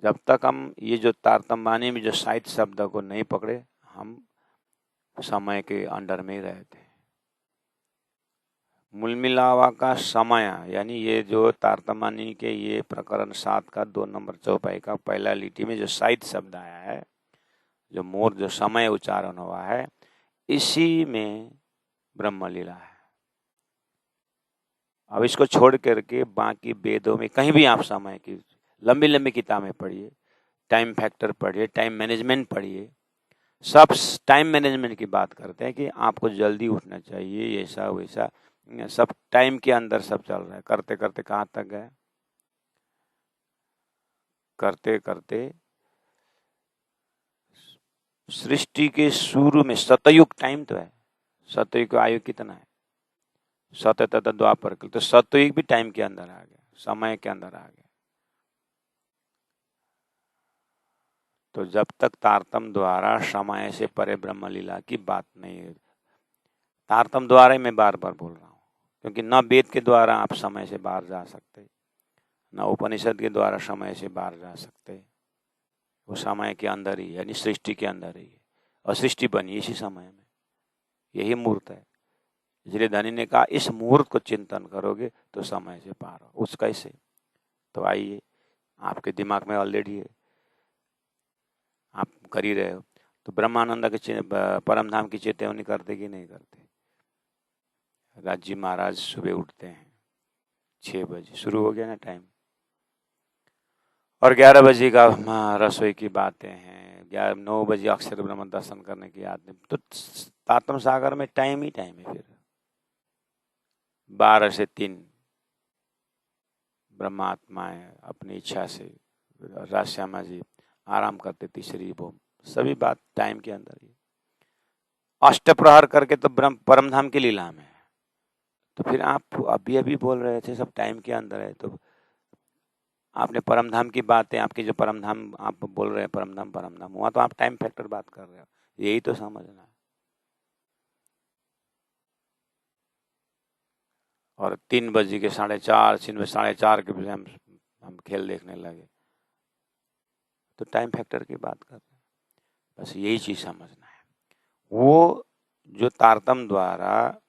जब तक हम ये जो तारतम्यवाणी में जो साहित्य शब्द को नहीं पकड़े, हम समय के अंडर में ही रहते हैं। मूल मिलावा का समय यानी ये जो तारतम्यवाणी के ये प्रकरण 7 का 2 नंबर चौपाई का पहला लिटी में जो साहित्य शब्द आया है, जो मोर जो समय उच्चारण हुआ है, इसी में ब्रह्म लीला है। अब इसको छोड़ करके बाकी वेदों में कहीं भी आप समय की लंबी लंबी किताबें पढ़िए, टाइम फैक्टर पढ़िए, टाइम मैनेजमेंट पढ़िए, सब टाइम मैनेजमेंट की बात करते हैं कि आपको जल्दी उठना चाहिए, ऐसा वैसा, सब टाइम के अंदर सब चल रहा है। करते करते कहाँ तक गए? करते करते सृष्टि के शुरू में सतयुग टाइम तो है। सतयुग का आयु कितना है? सत्य तथा द्वापर, तो सतयुग भी टाइम के अंदर आ गया, समय के अंदर आ गया। तो जब तक तारतम द्वारा समय से परे ब्रह्म लीला की बात नहीं है, तारतम द्वारा ही मैं बार बार बोल रहा हूँ, क्योंकि न वेद के द्वारा आप समय से बाहर जा सकते, न उपनिषद के द्वारा समय से बाहर जा सकते। वो समय के अंदर ही यानी सृष्टि के अंदर ही है, और सृष्टि बनी इसी समय में, यही मुहूर्त है। इसलिए धनी ने कहा इस मुहूर्त को चिंतन करोगे तो समय से पार हो। उस कैसे? तो आइए, आपके दिमाग में ऑलरेडी है, आप कर ही रहे हो। तो ब्रह्मानंद के परम धाम की चेतावनी करते कि नहीं करते? राजी महाराज सुबह उठते हैं 6 बजे, शुरू हो गया ना टाइम, और 11 बजे का रसोई की बातें हैं, 9 बजे अक्षर ब्रह्म दर्शन करने की याद नहीं। तो तारतम सागर में टाइम ही टाइम है। फिर 12 से 3 ब्रह्मात्माएं अपनी इच्छा से, राजश्यामा जी आराम करते, तीसरी वो सभी बात टाइम के अंदर ही। अष्टप्रहर करके तो परम धाम की लीला में है। तो फिर आप अभी अभी बोल रहे थे सब टाइम के अंदर है, तो आपने परम धाम की बातें, आपकी जो परम धाम आप बोल रहे हैं, परम धाम वहां तो आप टाइम फैक्टर बात कर रहे हो। यही तो समझना है। और 3 बजे के 4:30, 4:30 के बजे हम खेल देखने लगे, तो टाइम फैक्टर की बात कर रहे हैं। बस यही चीज समझना है। वो जो तारतम्य द्वारा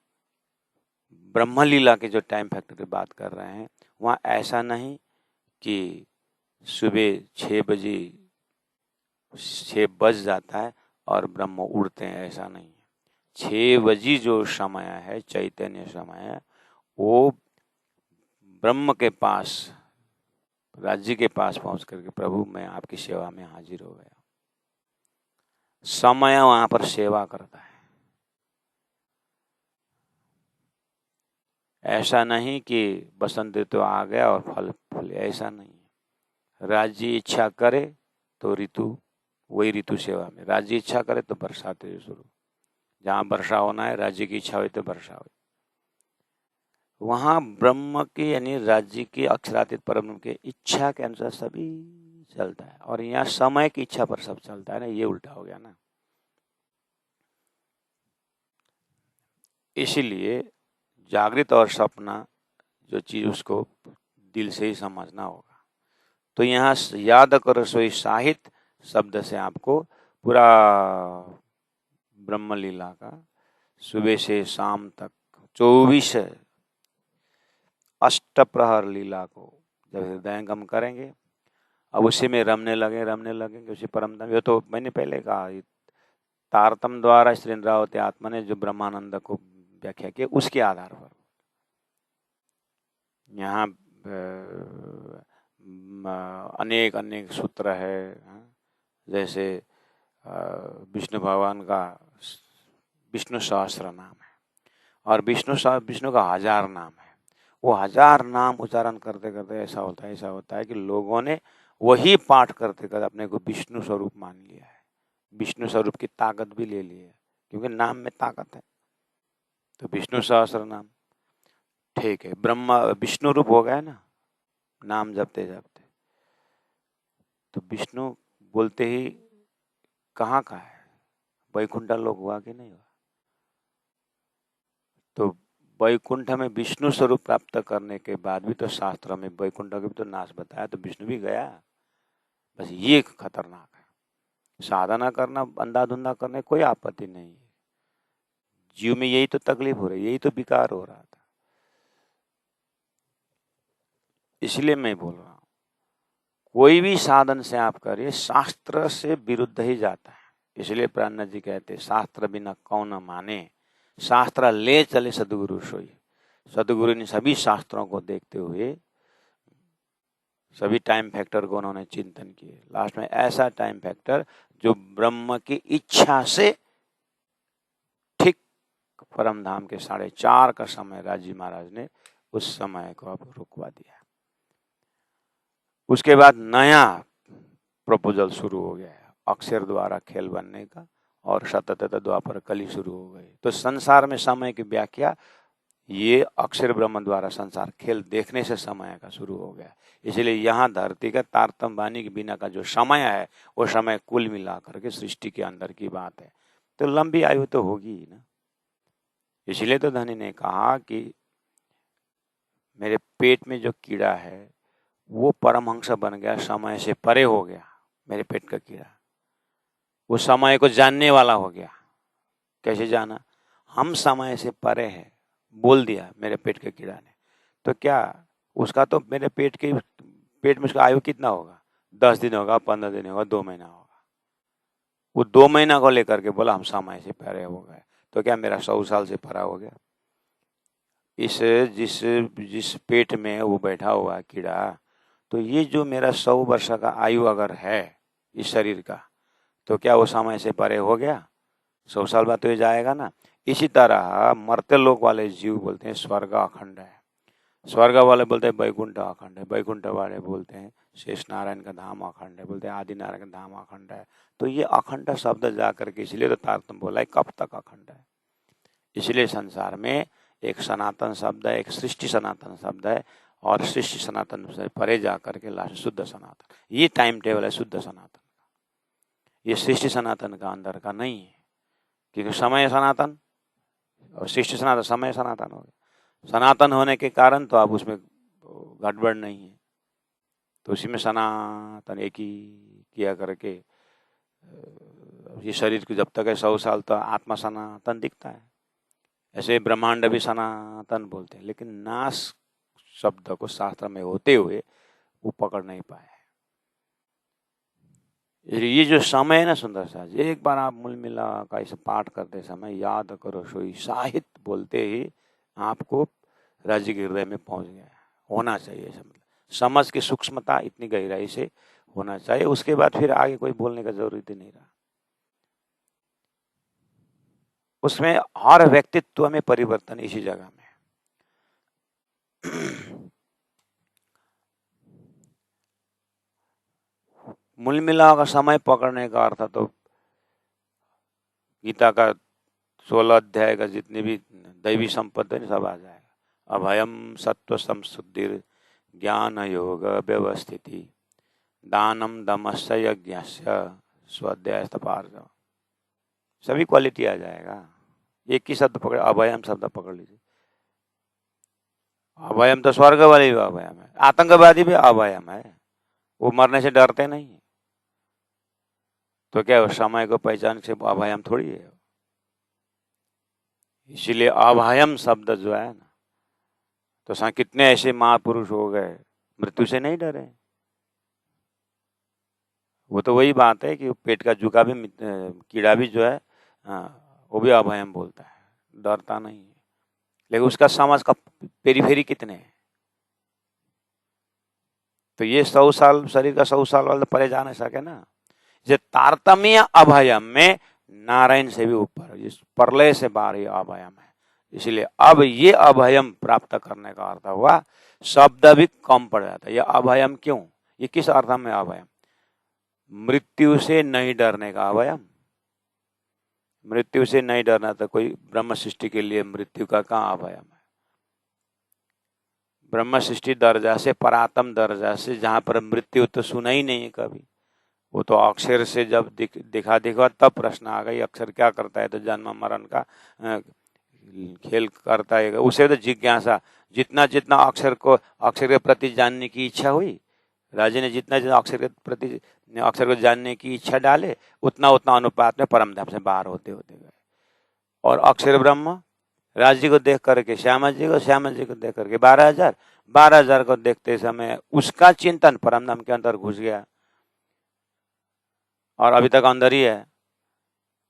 ब्रह्मलीला के जो टाइम फैक्टर की बात कर रहे हैं, वहाँ ऐसा नहीं कि सुबह 6 बज जाता है और ब्रह्म उड़ते हैं, ऐसा नहीं है। 6 बजे जो समय है, चैतन्य समय है, वो ब्रह्म के पास, राज्य के पास पहुंच करके प्रभु मैं आपकी सेवा में हाजिर हो गया। समय वहां पर सेवा करता है। ऐसा नहीं कि बसंत ऋतु आ गया और फल फूले, ऐसा नहीं है। राज्य इच्छा करे तो ऋतु, वही ऋतु सेवा में। राज्य इच्छा करे तो बरसात शुरू, जहाँ वर्षा होना है, राज्य की इच्छा हुई तो वर्षा हुई। वहाँ ब्रह्म की यानी राज्य की अक्षरातीत परब्रह्म की इच्छा के अनुसार सभी चलता है, और यहाँ समय की इच्छा पर सब चलता है ना, ये उल्टा हो गया ना। इसीलिए जागृत और सपना जो चीज, उसको दिल से ही समझना होगा। तो यहाँ याद करो सोई साहित्य शब्द से आपको पूरा ब्रह्म लीला का सुबह से शाम तक 24 अष्टप्रहर लीला को जब हृदयंगम करेंगे, अब उसी में रमने लगेंगे उसी परम धाम। ये तो मैंने पहले कहा, तारतम द्वारा श्री इंद्रावती आत्मा ने जो ब्रह्मानंद को व्याख्या की, उसके आधार पर यहाँ अनेक अनेक सूत्र है। जैसे विष्णु भगवान का विष्णु सहस्त्र नाम है, और विष्णु का 1000 नाम है। वो 1000 नाम उच्चारण करते करते ऐसा होता है कि लोगों ने वही पाठ करते करते अपने को विष्णु स्वरूप मान लिया है, विष्णु स्वरूप की ताकत भी ले ली है, क्योंकि नाम में ताकत है। तो विष्णु सहस्त्र नाम ठीक है, ब्रह्मा विष्णु रूप हो गया ना नाम जपते जपते। तो विष्णु बोलते ही कहाँ का है, वैकुंठ लोक हुआ कि नहीं हुआ? तो वैकुंठ में विष्णु स्वरूप प्राप्त करने के बाद भी तो शास्त्र में वैकुंठ का भी तो नाश बताया, तो विष्णु भी गया। बस ये खतरनाक है। साधना करना, अंधाधुंधा करने कोई आपत्ति नहीं है, जीव में यही तो तकलीफ हो रही, यही तो विकार हो रहा था। इसलिए मैं बोल रहा हूं, कोई भी साधन से आप करिए, शास्त्र से विरुद्ध ही जाता है। इसलिए प्राणनाथ जी कहते हैं, शास्त्र बिना कौन माने, शास्त्र ले चले सदगुरु सोई। सदगुरु ने सभी शास्त्रों को देखते हुए सभी टाइम फैक्टर को उन्होंने चिंतन किए। लास्ट में ऐसा टाइम फैक्टर जो ब्रह्म की इच्छा से ठीक परम धाम के 4:30 का समय राजी महाराज ने उस समय को अब रुकवा दिया। उसके बाद नया प्रपोजल शुरू हो गया है, अक्षर द्वारा खेल बनने का, और सतत द्वापर कली शुरू हो गई। तो संसार में समय की व्याख्या ये अक्षर ब्रह्म द्वारा संसार खेल देखने से समय का शुरू हो गया। इसलिए यहाँ धरती का तारतम्य वाणी के बिना का जो समय है, वो समय कुल मिला करके सृष्टि के अंदर की बात है। तो लंबी आयु तो होगी ही ना। इसलिए तो धनी ने कहा कि मेरे पेट में जो कीड़ा है वो परमहंस बन गया, समय से परे हो गया। मेरे पेट का कीड़ा वो समय को जानने वाला हो गया। कैसे जाना? हम समय से परे हैं, बोल दिया मेरे पेट के कीड़ा ने। तो क्या उसका तो मेरे पेट में उसका आयु कितना होगा? 10 दिन होगा, 15 दिन होगा, 2 महीना होगा। वो 2 महीना को लेकर के बोला हम समय से परे हो गए। तो क्या मेरा 100 साल से परा हो गया? इस जिस पेट में वो बैठा हुआ कीड़ा, तो ये जो मेरा 100 वर्ष का आयु अगर है इस शरीर का, तो क्या वो समय से परे हो गया? 100 साल बाद तो ये जाएगा ना। इसी तरह मरते लोग वाले जीव बोलते हैं स्वर्ग अखंड है, स्वर्ग वाले बोलते हैं वैकुंठ अखंड है, वैकुंठ वाले बोलते हैं शेष नारायण का धाम अखंड है, बोलते हैं आदि नारायण का धाम अखंड है। तो ये अखंड शब्द जाकर के, इसलिए तो तारतम्य बोला है, कब तक अखंड है। इसलिए संसार में एक सनातन शब्द है, एक सृष्टि सनातन शब्द है, और सृष्टि सनातन से परे जाकर के लास्ट शुद्ध सनातन। ये टाइम टेबल है शुद्ध सनातन का, ये सृष्टि सनातन का अंदर का नहीं है। क्योंकि समय सनातन और सृष्टि सनातन, समय सनातन हो गया। सनातन होने के कारण तो अब उसमें गड़बड़ नहीं है, तो उसी में सनातन एक ही किया करके ये शरीर को जब तक है 100 साल तो आत्मा सनातन दिखता है, ऐसे ब्रह्मांड भी सनातन बोलते हैं, लेकिन नाश शब्द को शास्त्र में होते हुए वो पकड़ नहीं पाए। ये जो समय है ना सुंदर सा, एक बार आप मूल मिला का इसे पाठ करते समय याद करो सोई साहित्य बोलते ही आपको राज्य के हृदय में पहुंच गया होना चाहिए। समझ की सूक्ष्मता इतनी गहराई से होना चाहिए, उसके बाद फिर आगे कोई बोलने का जरूरत ही नहीं रहा। उसमें हर व्यक्तित्व में परिवर्तन इसी जगह में। मूल मिला का समय पकड़ने का अर्थ तो गीता का 16 अध्याय का जितनी भी दैवी संपत्ति है सब आ जाएगा। अभयम सत्व संशुद्धिर ज्ञान योग व्यवस्थिति दानम दमस्य यज्ञस्य स्वाध्याय तपार्जव, सभी क्वालिटी आ जाएगा। एक ही शब्द पकड़, अभयम शब्द पकड़ लीजिए। अभयम तो स्वर्ग वाली भी अभयम है, आतंकवादी भी अभयम है, वो मरने से डरते नहीं। तो क्या समय को पहचान से अभयम थोड़ी है। इसीलिए अभयम शब्द जो है ना, तो कितने ऐसे महापुरुष हो गए मृत्यु से नहीं डरे। वो तो वही बात है कि पेट का जुका भी कीड़ा भी जो है वो भी अभयम बोलता है, डरता नहीं है। लेकिन उसका समाज का पेरीफेरी कितने हैं। तो ये 100 साल शरीर का 100 साल वाला परे जा नहीं सके ना। ये तारतम्य अभयम में नारायण से भी ऊपर, इस प्रलय से बाहर ये अभयम है। इसलिए अब ये अभयम प्राप्त करने का अर्थ हुआ शब्द भी कम पड़ जाता है। ये अभयम क्यों, ये किस अर्थ में अभयम? मृत्यु से नहीं डरने का अभयम। मृत्यु से नहीं डरना तो कोई ब्रह्म सृष्टि के लिए मृत्यु का कहाँ अभयम है। ब्रह्म सृष्टि दर्जा से परात्म दर्जा से जहाँ पर मृत्यु तो सुना ही नहीं है कभी। वो तो अक्षर से जब दिखा तब प्रश्न आ गई अक्षर क्या करता है, तो जन्म मरण का खेल करता है। उसे तो जिज्ञासा, जितना जितना अक्षर के प्रति जानने की इच्छा हुई, राजा ने जितना जितना अक्षर को जानने की इच्छा डाले उतना उतना अनुपात में परम धाम से बाहर होते होते गए। और अक्षर ब्रह्म राज जी को देख करके श्यामा जी को देख करके 12,000 को देखते समय उसका चिंतन परम धाम के अंदर घुस गया और अभी तक अंदर ही है।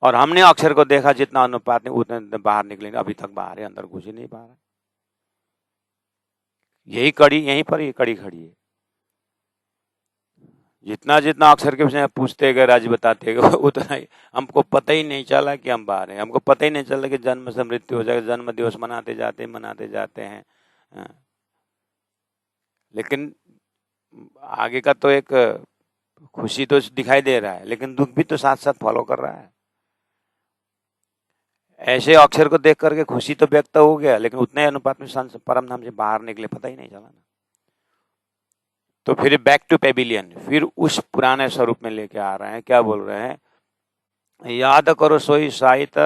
और हमने अक्षर को देखा जितना अनुपात में उतने बाहर निकलेंगे, अभी तक बाहर है, अंदर घुस ही नहीं पा रहा। यही कड़ी, यहीं पर ये कड़ी खड़ी है। जितना जितना अक्षर के विषय में पूछते गए, राज बताते गए, उतना ही हमको पता ही नहीं चला कि हम बाहर हैं। हमको पता ही नहीं चला कि जन्म से मृत्यु हो जाएगा, जन्म दिवस मनाते जाते हैं। लेकिन आगे का तो एक खुशी तो दिखाई दे रहा है, लेकिन दुख भी तो साथ साथ फॉलो कर रहा है। ऐसे अक्षर को देख करके खुशी तो व्यक्त हो गया, लेकिन उतने अनुपात में परम धाम से बाहर निकले पता ही नहीं चला ना। तो फिर बैक टू पेविलियन, फिर उस पुराने स्वरूप में लेके आ रहे हैं। क्या बोल रहे हैं? याद करो सोई साहित,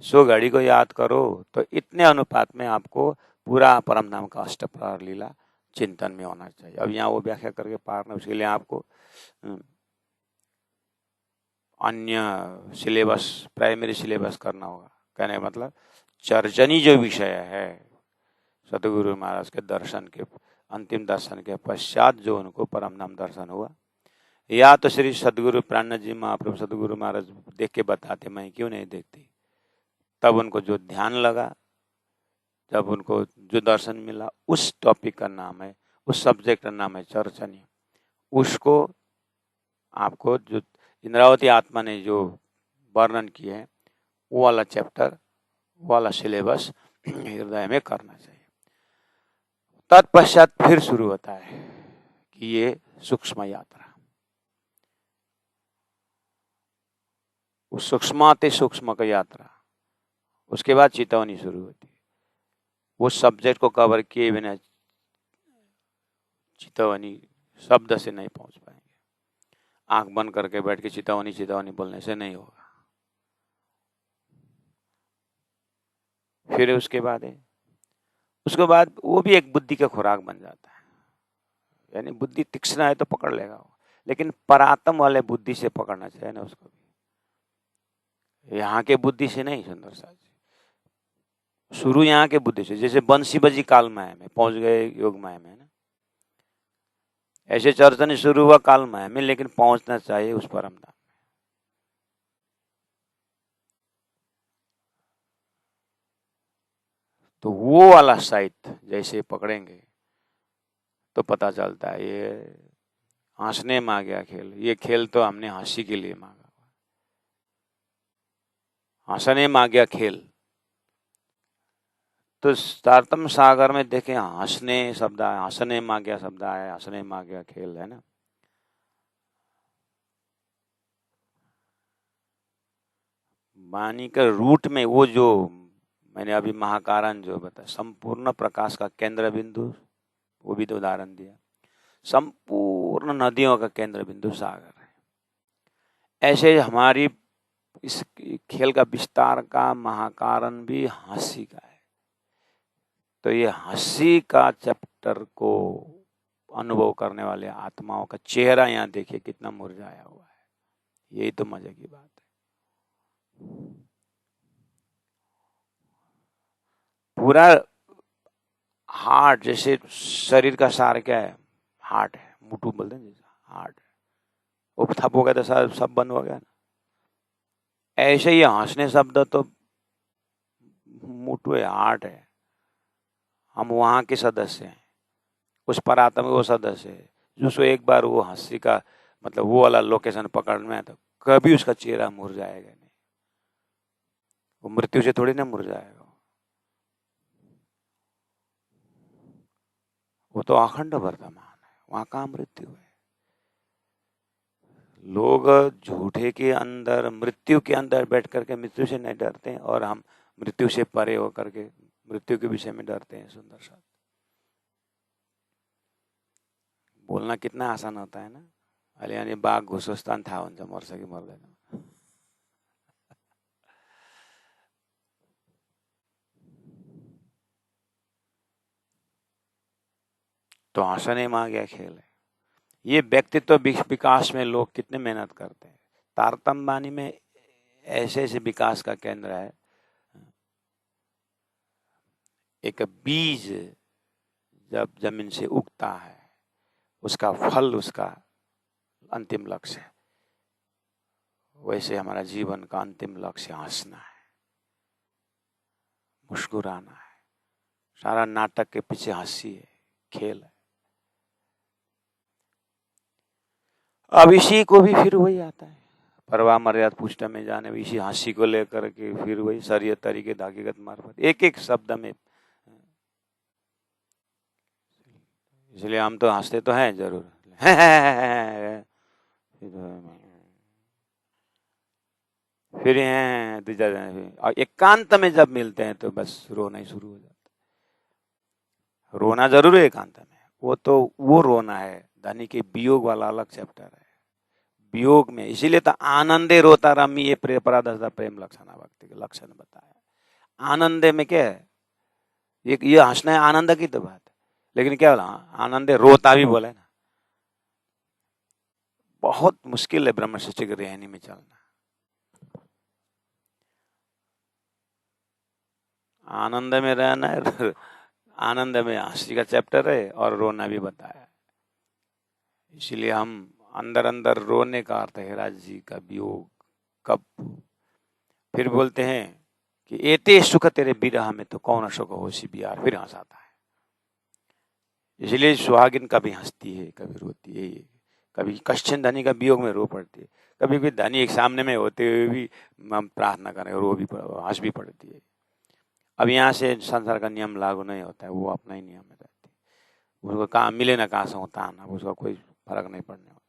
सो घड़ी को याद करो। तो इतने अनुपात में आपको पूरा परम धाम का अष्टप्रहर लीला चिंतन में होना चाहिए। अब यहाँ वो व्याख्या करके पारना, उसके लिए आपको अन्य सिलेबस, प्राइमरी सिलेबस करना होगा। कहने का मतलब चर्चनी जो विषय है सतगुरु महाराज के दर्शन के, अंतिम दर्शन के पश्चात जो उनको परम नाम दर्शन हुआ, या तो श्री सदगुरु प्राण जी महाप्रभु सदगुरु महाराज देख के बताते, मैं क्यों नहीं देखती। तब उनको जो ध्यान लगा, जब उनको जो दर्शन मिला, उस टॉपिक का नाम है, उस सब्जेक्ट का नाम है चर्चनी। उसको आपको जो इंद्रावती आत्मा ने जो वर्णन किए हैं वो वाला चैप्टर, वो वाला सिलेबस हृदय में करना चाहिए। तत्पश्चात फिर शुरू होता है कि ये सूक्ष्म यात्रा, उस सूक्ष्माति सूक्ष्म का यात्रा। उसके बाद चेतावनी शुरू होती है। वो सब्जेक्ट को कवर किए बिना चेतावनी शब्द से नहीं पहुंच पाएंगे। आंख बंद करके बैठ के चेतावनी बोलने से नहीं होगा। फिर उसके बाद वो भी एक बुद्धि का खुराक बन जाता है। यानी बुद्धि तीक्ष्ण है तो पकड़ लेगा वो, लेकिन परात्म वाले बुद्धि से पकड़ना चाहिए ना उसको भी। यहाँ के बुद्धि से नहीं सुंदर साथ जी, शुरू यहाँ के बुद्धि से। जैसे बंसी बजी काल माया में पहुंच गए योग माया में ना, ऐसे चर्चा नहीं शुरू हुआ काल माया में, लेकिन पहुंचना चाहिए उस परम धाम। तो वो वाला साइट जैसे पकड़ेंगे तो पता चलता है ये हंसने में आ गया खेल। ये खेल तो हमने हंसी के लिए मांगा, हंसने में आ गया खेल। तो तारतम्य सागर में देखें हंसने शब्द आया, हंसने में आ गया शब्द आया, हंसने में आ गया खेल, है ना। वाणी का रूट में वो जो मैंने अभी महाकारण जो बताया, संपूर्ण प्रकाश का केंद्र बिंदु, वो भी तो उदाहरण दिया। संपूर्ण नदियों का केंद्र बिंदु सागर है। ऐसे हमारी इस खेल का विस्तार का महाकारण भी हंसी का है। तो ये हंसी का चैप्टर को अनुभव करने वाले आत्माओं का चेहरा यहाँ देखिए कितना मुरझाया हुआ है। यही तो मजे की बात है। पूरा हार्ट, जैसे शरीर का सार क्या है, हार्ट है, मुटु बोलते हैं जैसे हार्ट है, वो ठप हो गया तो सब बंद हो गया ना। ऐसे ही हंसने शब्द तो मुटु है, हार्ट है। हम वहां के सदस्य हैं, उस परात्मा वो सदस्य है जिसको एक बार वो हंसी का मतलब वो वाला लोकेशन पकड़ में है तो कभी उसका चेहरा मुरझाएगा नहीं। वो मृत्यु से थोड़ी ना मुरझाएगा, वो तो अखंड वर्तमान है, वहां कहाँ मृत्यु है। लोग झूठे के अंदर, मृत्यु के अंदर बैठ करके मृत्यु से नहीं डरते हैं, और हम मृत्यु से परे होकर के मृत्यु के विषय में डरते हैं। सुंदर सा बोलना कितना आसान होता है ना, अरे यानी बाघ घुसोस्तान था हुन्छ मर्छ कि मर्दैन। तो हंसने में आ गया खेल है। ये व्यक्तित्व विकास में लोग कितने मेहनत करते हैं। तारतम्य वाणी में ऐसे ऐसे विकास का केंद्र है। एक बीज जब जमीन से उगता है, उसका फल उसका अंतिम लक्ष्य है। वैसे हमारा जीवन का अंतिम लक्ष्य हंसना है, मुस्कुराना है। सारा नाटक के पीछे हंसी है, खेल है। अब इसी को भी फिर वही आता है, परवा मर्याद पुष्ट में जाने, इसी हंसी को लेकर के फिर वही शरीयत तरीके हकीकत मार्फत एक एक शब्द में। इसलिए हम तो हंसते तो हैं जरूर, फिर और एकांत में जब मिलते हैं तो बस रोना ही शुरू हो जाता है। रोना जरूर है एकांत में, वो तो वो रोना है। धनी के वियोग वाला अलग चैप्टर है, वियोग में। इसीलिए तो आनंदे रोता रमी, ये परादशा प्रेम लक्षण भक्ति के लक्षण बताया। आनंदे में क्या है, ये हंसना है आनंद की तो बात है, लेकिन क्या बोला, आनंदे रोता भी बोले ना। बहुत मुश्किल है ब्रह्मशिष्टि की रेहनी में चलना। आनंद में रहना है, आनंद में हंसी का चैप्टर है और रोना भी बताया। इसलिए हम अंदर अंदर रोने का अर्थ है राज जी का वियोग कब। फिर बोलते हैं कि एते सुख तेरे विरह में तो कौन सुख होशी बिहार, फिर हंस आता है। इसलिए सुहागिन कभी हंसती है, कभी रोती है, कभी कश्चिन धनी का वियोग में रो पड़ती है, कभी भी धनी एक सामने में होते हुए भी हम प्रार्थना करें रो भी हंस भी पड़ती है। अब यहाँ से संसार का नियम लागू नहीं होता है, वो अपना ही नियम में रहती है। उसको कहाँ मिले ना कहाँ से होता आना, उसका कोई फर्क नहीं पड़ने वाला।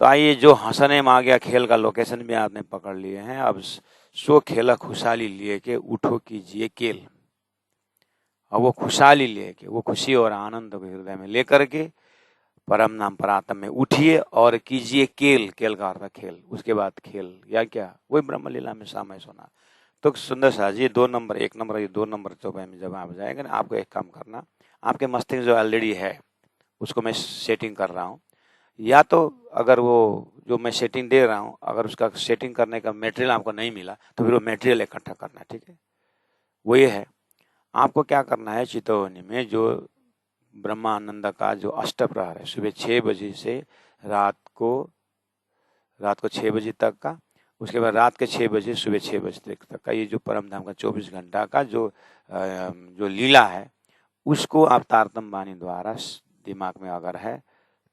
तो आइए, जो हंसने में आ गया खेल का लोकेशन भी आपने पकड़ लिए हैं। अब सो खेला खुशहाली लिए के उठो कीजिए केल। और वो खुशहाली लिए के, वो खुशी और आनंद को हृदय में लेकर के परम नाम परात्म में उठिए और कीजिए केल। केल का अर्थ खेल, उसके बाद खेल या क्या, वही ब्रह्म लीला में समय सोना। तो सुंदर सा जी 2 नंबर 1 नंबर ये 2 नंबर चौपाई में जब आप जाएंगे ना, आपको एक काम करना, आपके मस्तिष्क जो ऑलरेडी है उसको मैं सेटिंग कर रहा हूँ। या तो अगर वो जो मैं सेटिंग दे रहा हूँ, अगर उसका सेटिंग करने का मटेरियल आपको नहीं मिला तो फिर वो मटेरियल इकट्ठा करना है। ठीक है, वो ये है, आपको क्या करना है, चितौनी में जो ब्रह्मानंद का जो अष्टप्रहर है, सुबह 6 बजे से रात को 6 बजे तक का, उसके बाद रात के 6 बजे सुबह 6 बजे तक का, ये जो परम धाम का 24 घंटा का जो लीला है, उसको आप तारतम वाणी द्वारा दिमाग में अगर है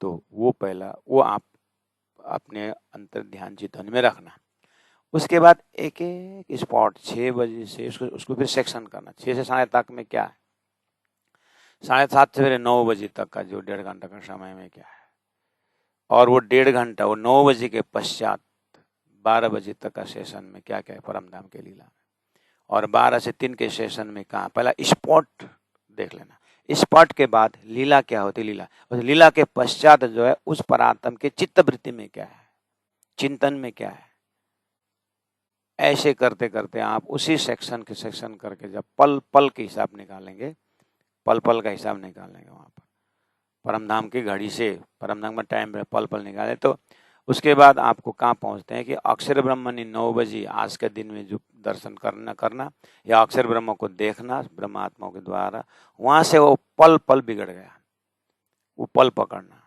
तो वो पहला वो आप अपने अंतर ध्यान चितवन में रखना। उसके बाद एक एक स्पॉट 6 बजे से उसको फिर सेक्शन करना। 6 से 7:30 तक में क्या है, 7:30 से फिर 9 बजे तक का जो 1.5 घंटा का समय में क्या है, और वो 1.5 घंटा वो 9 बजे के पश्चात 12 बजे तक का सेशन में क्या क्या है परम धाम के लीला में, और 12 से 3 के सेशन में कहाँ, पहला स्पॉट देख लेना। स्पॉट के बाद लीला क्या होती है, लीला, और लीला के पश्चात जो है उस परात्म के चित्तवृत्ति में क्या है, चिंतन में क्या है, ऐसे करते करते आप उसी सेक्शन के सेक्शन करके जब पल पल के हिसाब निकालेंगे, पल पल का हिसाब निकालेंगे वहाँ पर परमधाम की घड़ी से, परमधाम में टाइम पल पल निकाले, तो उसके बाद आपको कहाँ पहुँचते हैं कि अक्षर ब्रह्मणि 9 बजे आज के दिन में जो दर्शन करना या अक्षर ब्रह्म को देखना ब्रह्मात्माओं के द्वारा, वहाँ से वो पल पल बिगड़ गया, वो पल पकड़ना।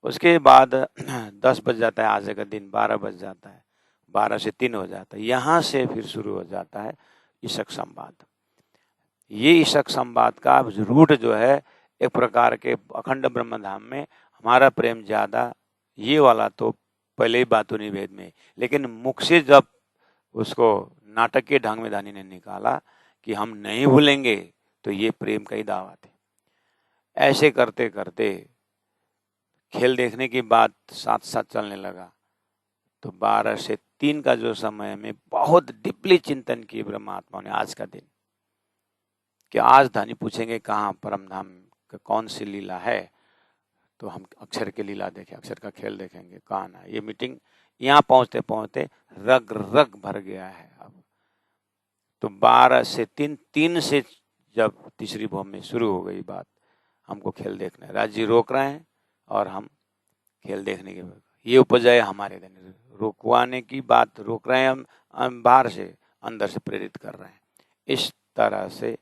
उसके बाद 10 बज जाता है, आज का दिन 12 बज जाता है, 12 से 3 हो जाता है, यहाँ से फिर शुरू हो जाता है ईशक संवाद। ये ईशक संवाद का रूट जो है, एक प्रकार के अखंड ब्रह्म धाम में हमारा प्रेम ज्यादा, ये वाला तो पहले ही बातों निवेद में, लेकिन मुख से जब उसको नाटक के ढंग में दानी ने निकाला कि हम नहीं भूलेंगे, तो ये प्रेम का ही दावा थे। ऐसे करते करते खेल देखने की बात साथ साथ चलने लगा, तो 12 से 3 का जो समय में बहुत डीपली चिंतन की ब्रह्मात्मा ने आज का दिन, कि आज धानी पूछेंगे कहाँ परम धाम का कौन सी लीला है, तो हम अक्षर की लीला देखें, अक्षर का खेल देखेंगे, कहाँ ना। ये मीटिंग यहाँ पहुंचते पहुंचते रग रग भर गया है। अब तो 12 से 3 से जब तीसरी भूमि में शुरू हो गई बात, हमको खेल देखना है, राज्य रोक रहे हैं और हम खेल देखने के, ये उपजय हमारे दिन रोकवाने की बात, रोक रहे हैं हम बाहर से, अंदर से प्रेरित कर रहे हैं। इस तरह से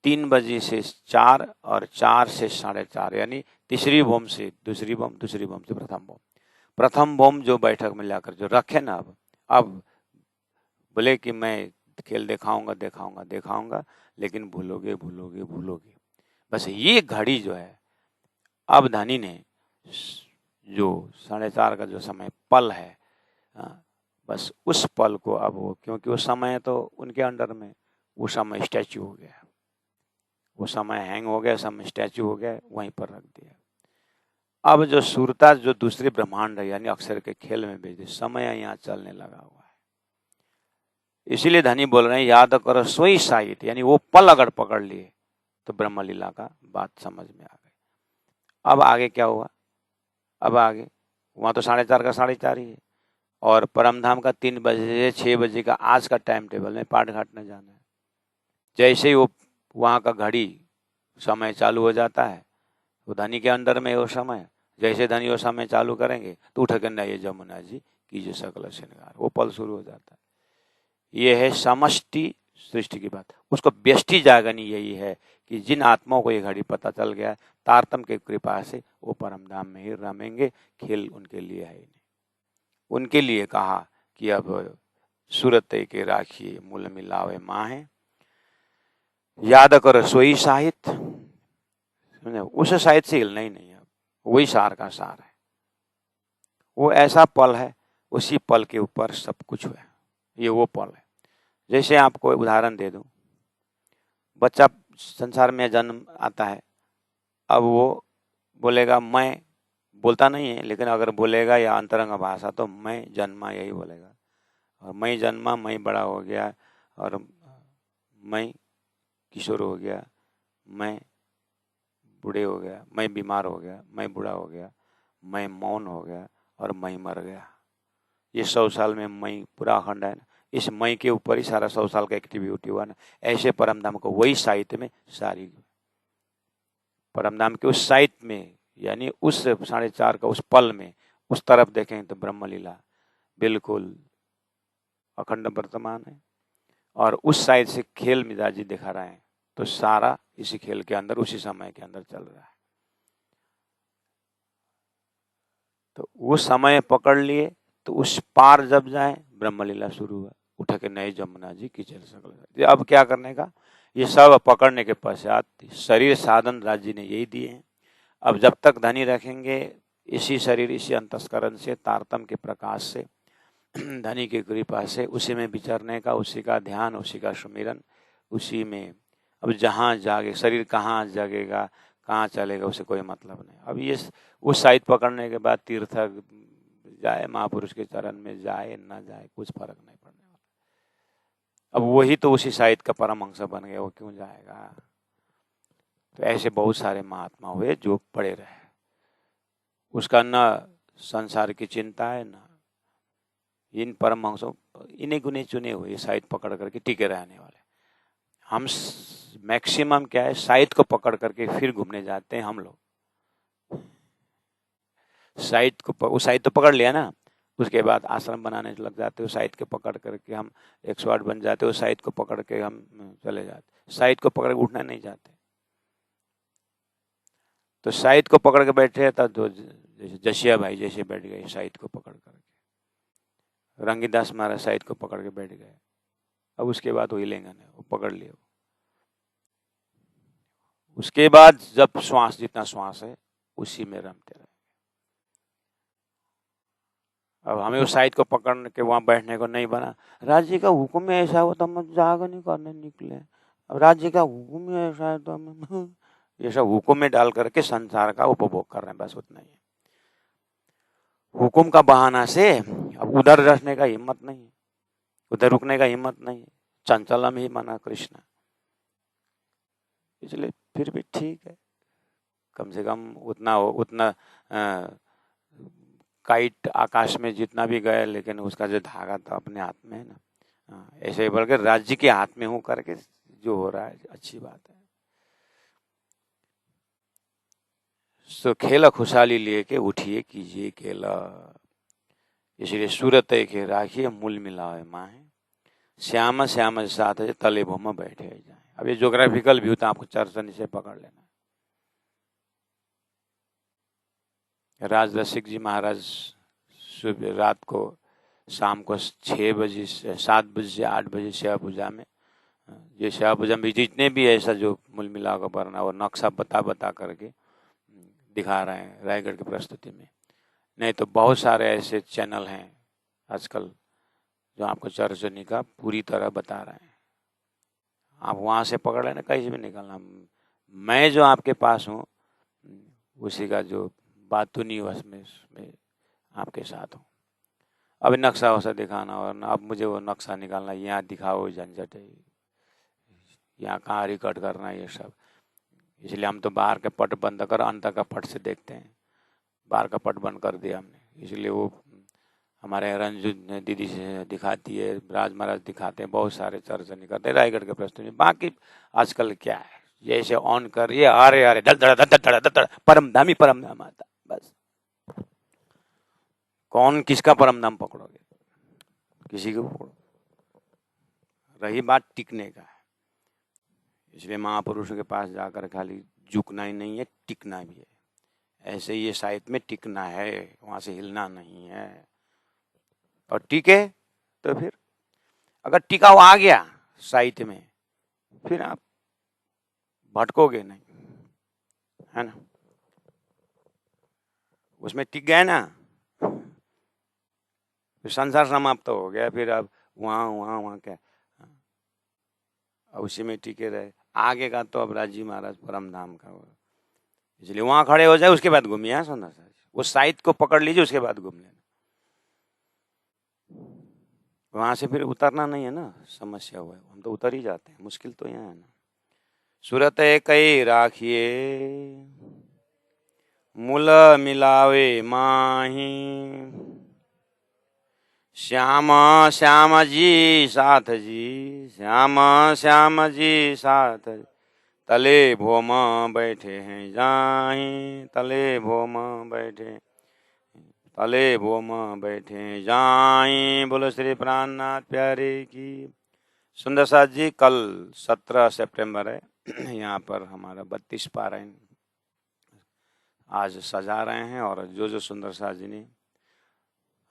3 बजे से 4 और 4 से 4:30, यानी तीसरी भूम से दूसरी भूम, दूसरी भूम से प्रथम भूम, प्रथम भूम जो बैठक में लाकर जो रखे ना, अब बोले कि मैं खेल दिखाऊंगा, लेकिन भूलोगे भूलोगे भूलोगे। बस ये घड़ी जो है, अब धनी ने जो 4:30 का जो समय पल है, बस उस पल को अब वो, क्योंकि वो समय तो उनके अंडर में, वो समय स्टैच्यू हो गया, वो समय हैंग हो गया, समय स्टैच्यू हो गया, वहीं पर रख दिया। अब जो सुरता जो दूसरे ब्रह्मांड है, यानी अक्षर के खेल में भेज दी, समय यहाँ चलने लगा हुआ है। इसीलिए धनी बोल रहे हैं याद करो सोई साहित्य, यानी वो पल अगर पकड़ लिए तो ब्रह्म लीला का बात समझ में आ गई। अब आगे क्या हुआ, अब आगे वहां तो 4:30 का 4:30 ही है, और परमधाम का 3 बजे से 6 बजे का आज का टाइम टेबल में पाठ घाटने जाना है। जैसे ही वो वहाँ का घड़ी समय चालू हो जाता है, तो धनी के अंदर में वो समय, जैसे धनी वो समय चालू करेंगे तो उठ कर ये जमुना जी कीजिए सकल श्रृंगार, वो पल शुरू हो जाता है। ये है समष्टि सृष्टि की बात। उसको व्यष्टि जागनी यही है कि जिन आत्माओं को ये घड़ी पता चल गया, तारतम की कृपा से वो परमधाम में ही रमेंगे, खेल उनके लिए है ही नहीं। उनके लिए कहा कि अब सूरत के राखिए मूल मिलावे माहे, याद करो सोई साहित्य, उस साहित्य से हिलना ही नहीं है, वही सार का सार है। वो ऐसा पल है, उसी पल के ऊपर सब कुछ है, ये वो पल है। जैसे आपको उदाहरण दे दूं, बच्चा संसार में जन्म आता है, अब वो बोलेगा, मैं बोलता नहीं है, लेकिन अगर बोलेगा या अंतरंग भाषा तो मैं जन्मा यही बोलेगा, और मैं जन्मा, मैं बड़ा हो गया, और मैं किशोर हो गया, मैं बूढ़े हो गया, मैं बीमार हो गया, मैं बूढ़ा हो गया, मैं मौन हो गया, और मैं मर गया। ये 100 साल में मैं पूरा अखंड है ना, इस मई के ऊपर ही सारा 100 साल का एक्टिविटी हुआ ना। ऐसे परमधाम को वही साहित्य में सारी परमधाम के उस साहित्य में यानी उस 4:30 का उस पल में उस तरफ देखें तो ब्रह्मलीला बिल्कुल अखंड वर्तमान है, और उस साइड से खेल मिजाजी दिखा रहे हैं तो सारा इसी खेल के अंदर उसी समय के अंदर चल रहा है। तो वो समय पकड़ लिए तो उस पार जब जाए ब्रह्मलीला शुरू हुआ, उठ के नए जमुना जी कीचड़ सकल। अब क्या करने का, ये सब पकड़ने के पश्चात शरीर साधन राज्य ने यही दिए हैं। अब जब तक धनी रखेंगे इसी शरीर इसी अंतस्करण से तारतम के प्रकाश से धनी की कृपा से उसी में विचरने का, उसी का ध्यान, उसी का सुमिरन, उसी में अब जहाँ जागे शरीर कहाँ जगेगा कहाँ चलेगा उसे कोई मतलब नहीं। अब ये उस साइड पकड़ने के बाद तीर्थ जाए महापुरुष के चरण में जाए ना जाए कुछ फर्क नहीं पड़ने वाला। अब वही तो उसी साइड का परमहंस बन गया, वो क्यों जाएगा। तो ऐसे बहुत सारे महात्मा हुए जो पड़े रहे, उसका न संसार की चिंता है न इन परमहंसों, इन्हीं गुने चुने हुए साइड पकड़ करके टिके रहने वाले। हम मैक्सिमम क्या है साइड को पकड़ करके फिर घूमने जाते हैं हम लोग। साइड को उस साइड तो पकड़ लिया ना, उसके बाद आश्रम बनाने लग जाते हो, साइड को पकड़ करके हम 108 बन जाते हो, साइड को पकड़ के हम चले जाते, साइड को पकड़ के उठना नहीं चाहते। तो साइड को पकड़ के बैठे था तो जैसे जशिया भाई जैसे बैठ गए साइड को पकड़ करके, रंगीदास महाराज साइड को पकड़ के बैठ गए। अब उसके बाद वो हिलेंगे नहीं, वो पकड़ लिए। उसके बाद जब श्वास जितना श्वास है उसी में रमते रहे। अब हमें उस साइड को पकड़ के वहां बैठने को नहीं बना। राज्य का हुक्म ऐसा हो तो हम जाग नहीं करने निकले, अब राज्य का हुक्म ही ऐसा है तो हम ये सब हुक्म में डाल करके संसार का उपभोग कर रहे हैं, बस उतना ही है। हुक्म का बहाना से अब उधर रहने का हिम्मत नहीं है, उधर रुकने का हिम्मत नहीं है, चंचलम ही माना कृष्ण। इसलिए फिर भी ठीक है, कम से कम उतना हो, उतना काइट आकाश में जितना भी गए लेकिन उसका जो धागा था अपने हाथ में है ना, ऐसे ही बल्कि राज्य के हाथ में हो करके जो हो रहा है अच्छी बात है। सो खेला खुशहाली लेके उठिए कीजिए खेला, इसलिए सूरत के राखिए मूल मिलावे माहे, श्याम श्याम साथ तले भूम बैठे जाए। अब ये ज्योग्राफिकल व्यू तो आपको चर्चन से पकड़ लेना। राज रसिक जी महाराज सुबह रात को शाम को 6 बजे से 7 बजे से 8 बजे सेवा पूजा में, ये सेवा पूजा में जितने भी ऐसा जो मूल मिलाव का वर्णन और नक्शा बता करके दिखा रहे हैं रायगढ़ की प्रस्तुति में। नहीं तो बहुत सारे ऐसे चैनल हैं आजकल जो आपको चर्चनी का पूरी तरह बता रहे हैं। आप वहाँ से पकड़ लेना, कहीं से भी निकलना। मैं जो आपके पास हूँ उसी का जो बातूनी में आपके साथ हूँ। अब नक्शा वैसा दिखाना और अब मुझे वो नक्शा निकालना, यहाँ दिखाओ झंझट है, यहाँ कहाँ रिकॉर्ड करना ये सब। इसलिए हम तो बाहर के पट बंद कर अंदर का पट से देखते हैं। बाहर का पट बंद कर दिया हमने, इसलिए वो हमारे रंजू दीदी से दिखाती है, राज महाराज दिखाते हैं, बहुत सारे चर्चा करते हैं रायगढ़ के प्रस्तुति। बाकी आजकल क्या है जैसे ऑन कर ये अरे अरे परम धाम आता, बस कौन किसका परम धाम पकड़ोगे, किसी को पकड़ो। रही बात टिकने का, इसलिए महापुरुषों के पास जाकर खाली झुकना ही नहीं है टिकना भी है। ऐसे ये साहित्य में टिकना है, वहां से हिलना नहीं है। और टिके तो फिर अगर टिकाव आ गया साहित्य में फिर आप भटकोगे नहीं, है ना। उसमें टिक गए ना फिर संसार समाप्त हो गया, फिर अब वहाँ क्या उसी में टिके रहे। आगे का तो अब राजी महाराज परम धाम का हो, इसलिए वहां खड़े हो जाए उसके बाद घूमिए। सुंदर सा वो साइड को पकड़ लीजिए उसके बाद घूम लेना। वहां से फिर उतरना नहीं है ना, समस्या हुआ है, हम तो उतर ही जाते हैं, मुश्किल तो यहाँ है ना। सूरत कई राखिए मूल मिलावे माही, श्याम श्याम जी साथ जी, श्याम श्याम जी साथ तले भोम बैठे हैं जाहीं, तले भोम बैठे, तले भोम बैठे जाहीं। बोलो श्री प्राणनाथ प्यारे की। सुंदर साथ जी, कल 17 सितंबर है। यहाँ पर हमारा 32 पारायण आज सजा रहे हैं और जो सुंदर साथ जी ने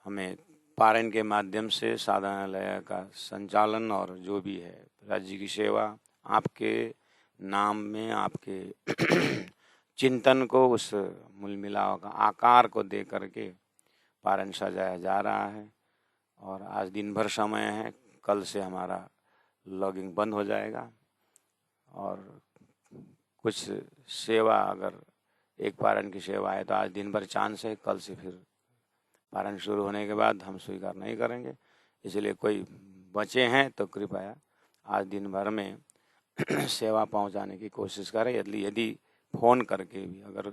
हमें पारायण के माध्यम से साधनालय का संचालन और जो भी है राज्य की सेवा, आपके नाम में आपके चिंतन को, उस मूल मिलाव का आकार को दे करके पारायण सजाया जा रहा है। और आज दिन भर समय है, कल से हमारा लॉगिंग बंद हो जाएगा और कुछ सेवा, अगर एक पारायण की सेवा है तो आज दिन भर चांस है, कल से फिर पारायण शुरू होने के बाद हम स्वीकार नहीं करेंगे। इसलिए कोई बचे हैं तो कृपया आज दिन भर में सेवा पहुंचाने की कोशिश करें। यदि फ़ोन करके भी, अगर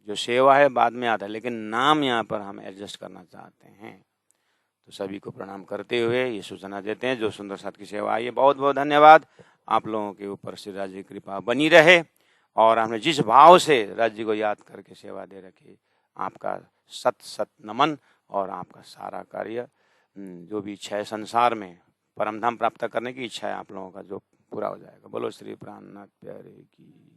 जो सेवा है बाद में आता है लेकिन नाम यहाँ पर हम एडजस्ट करना चाहते हैं, तो सभी को प्रणाम करते हुए ये सूचना देते हैं। जो सुंदर साथ की सेवा आई है, बहुत बहुत धन्यवाद। आप लोगों के ऊपर श्री राज्य की कृपा बनी रहे और हमने जिस भाव से राज्य को याद करके सेवा दे रखी, आपका सत सत नमन। और आपका सारा कार्य, जो भी इच्छा है संसार में परम धाम प्राप्त करने की इच्छा है आप लोगों का, जो पूरा हो जाएगा। बोलो श्री प्राणनाथ प्यारे की।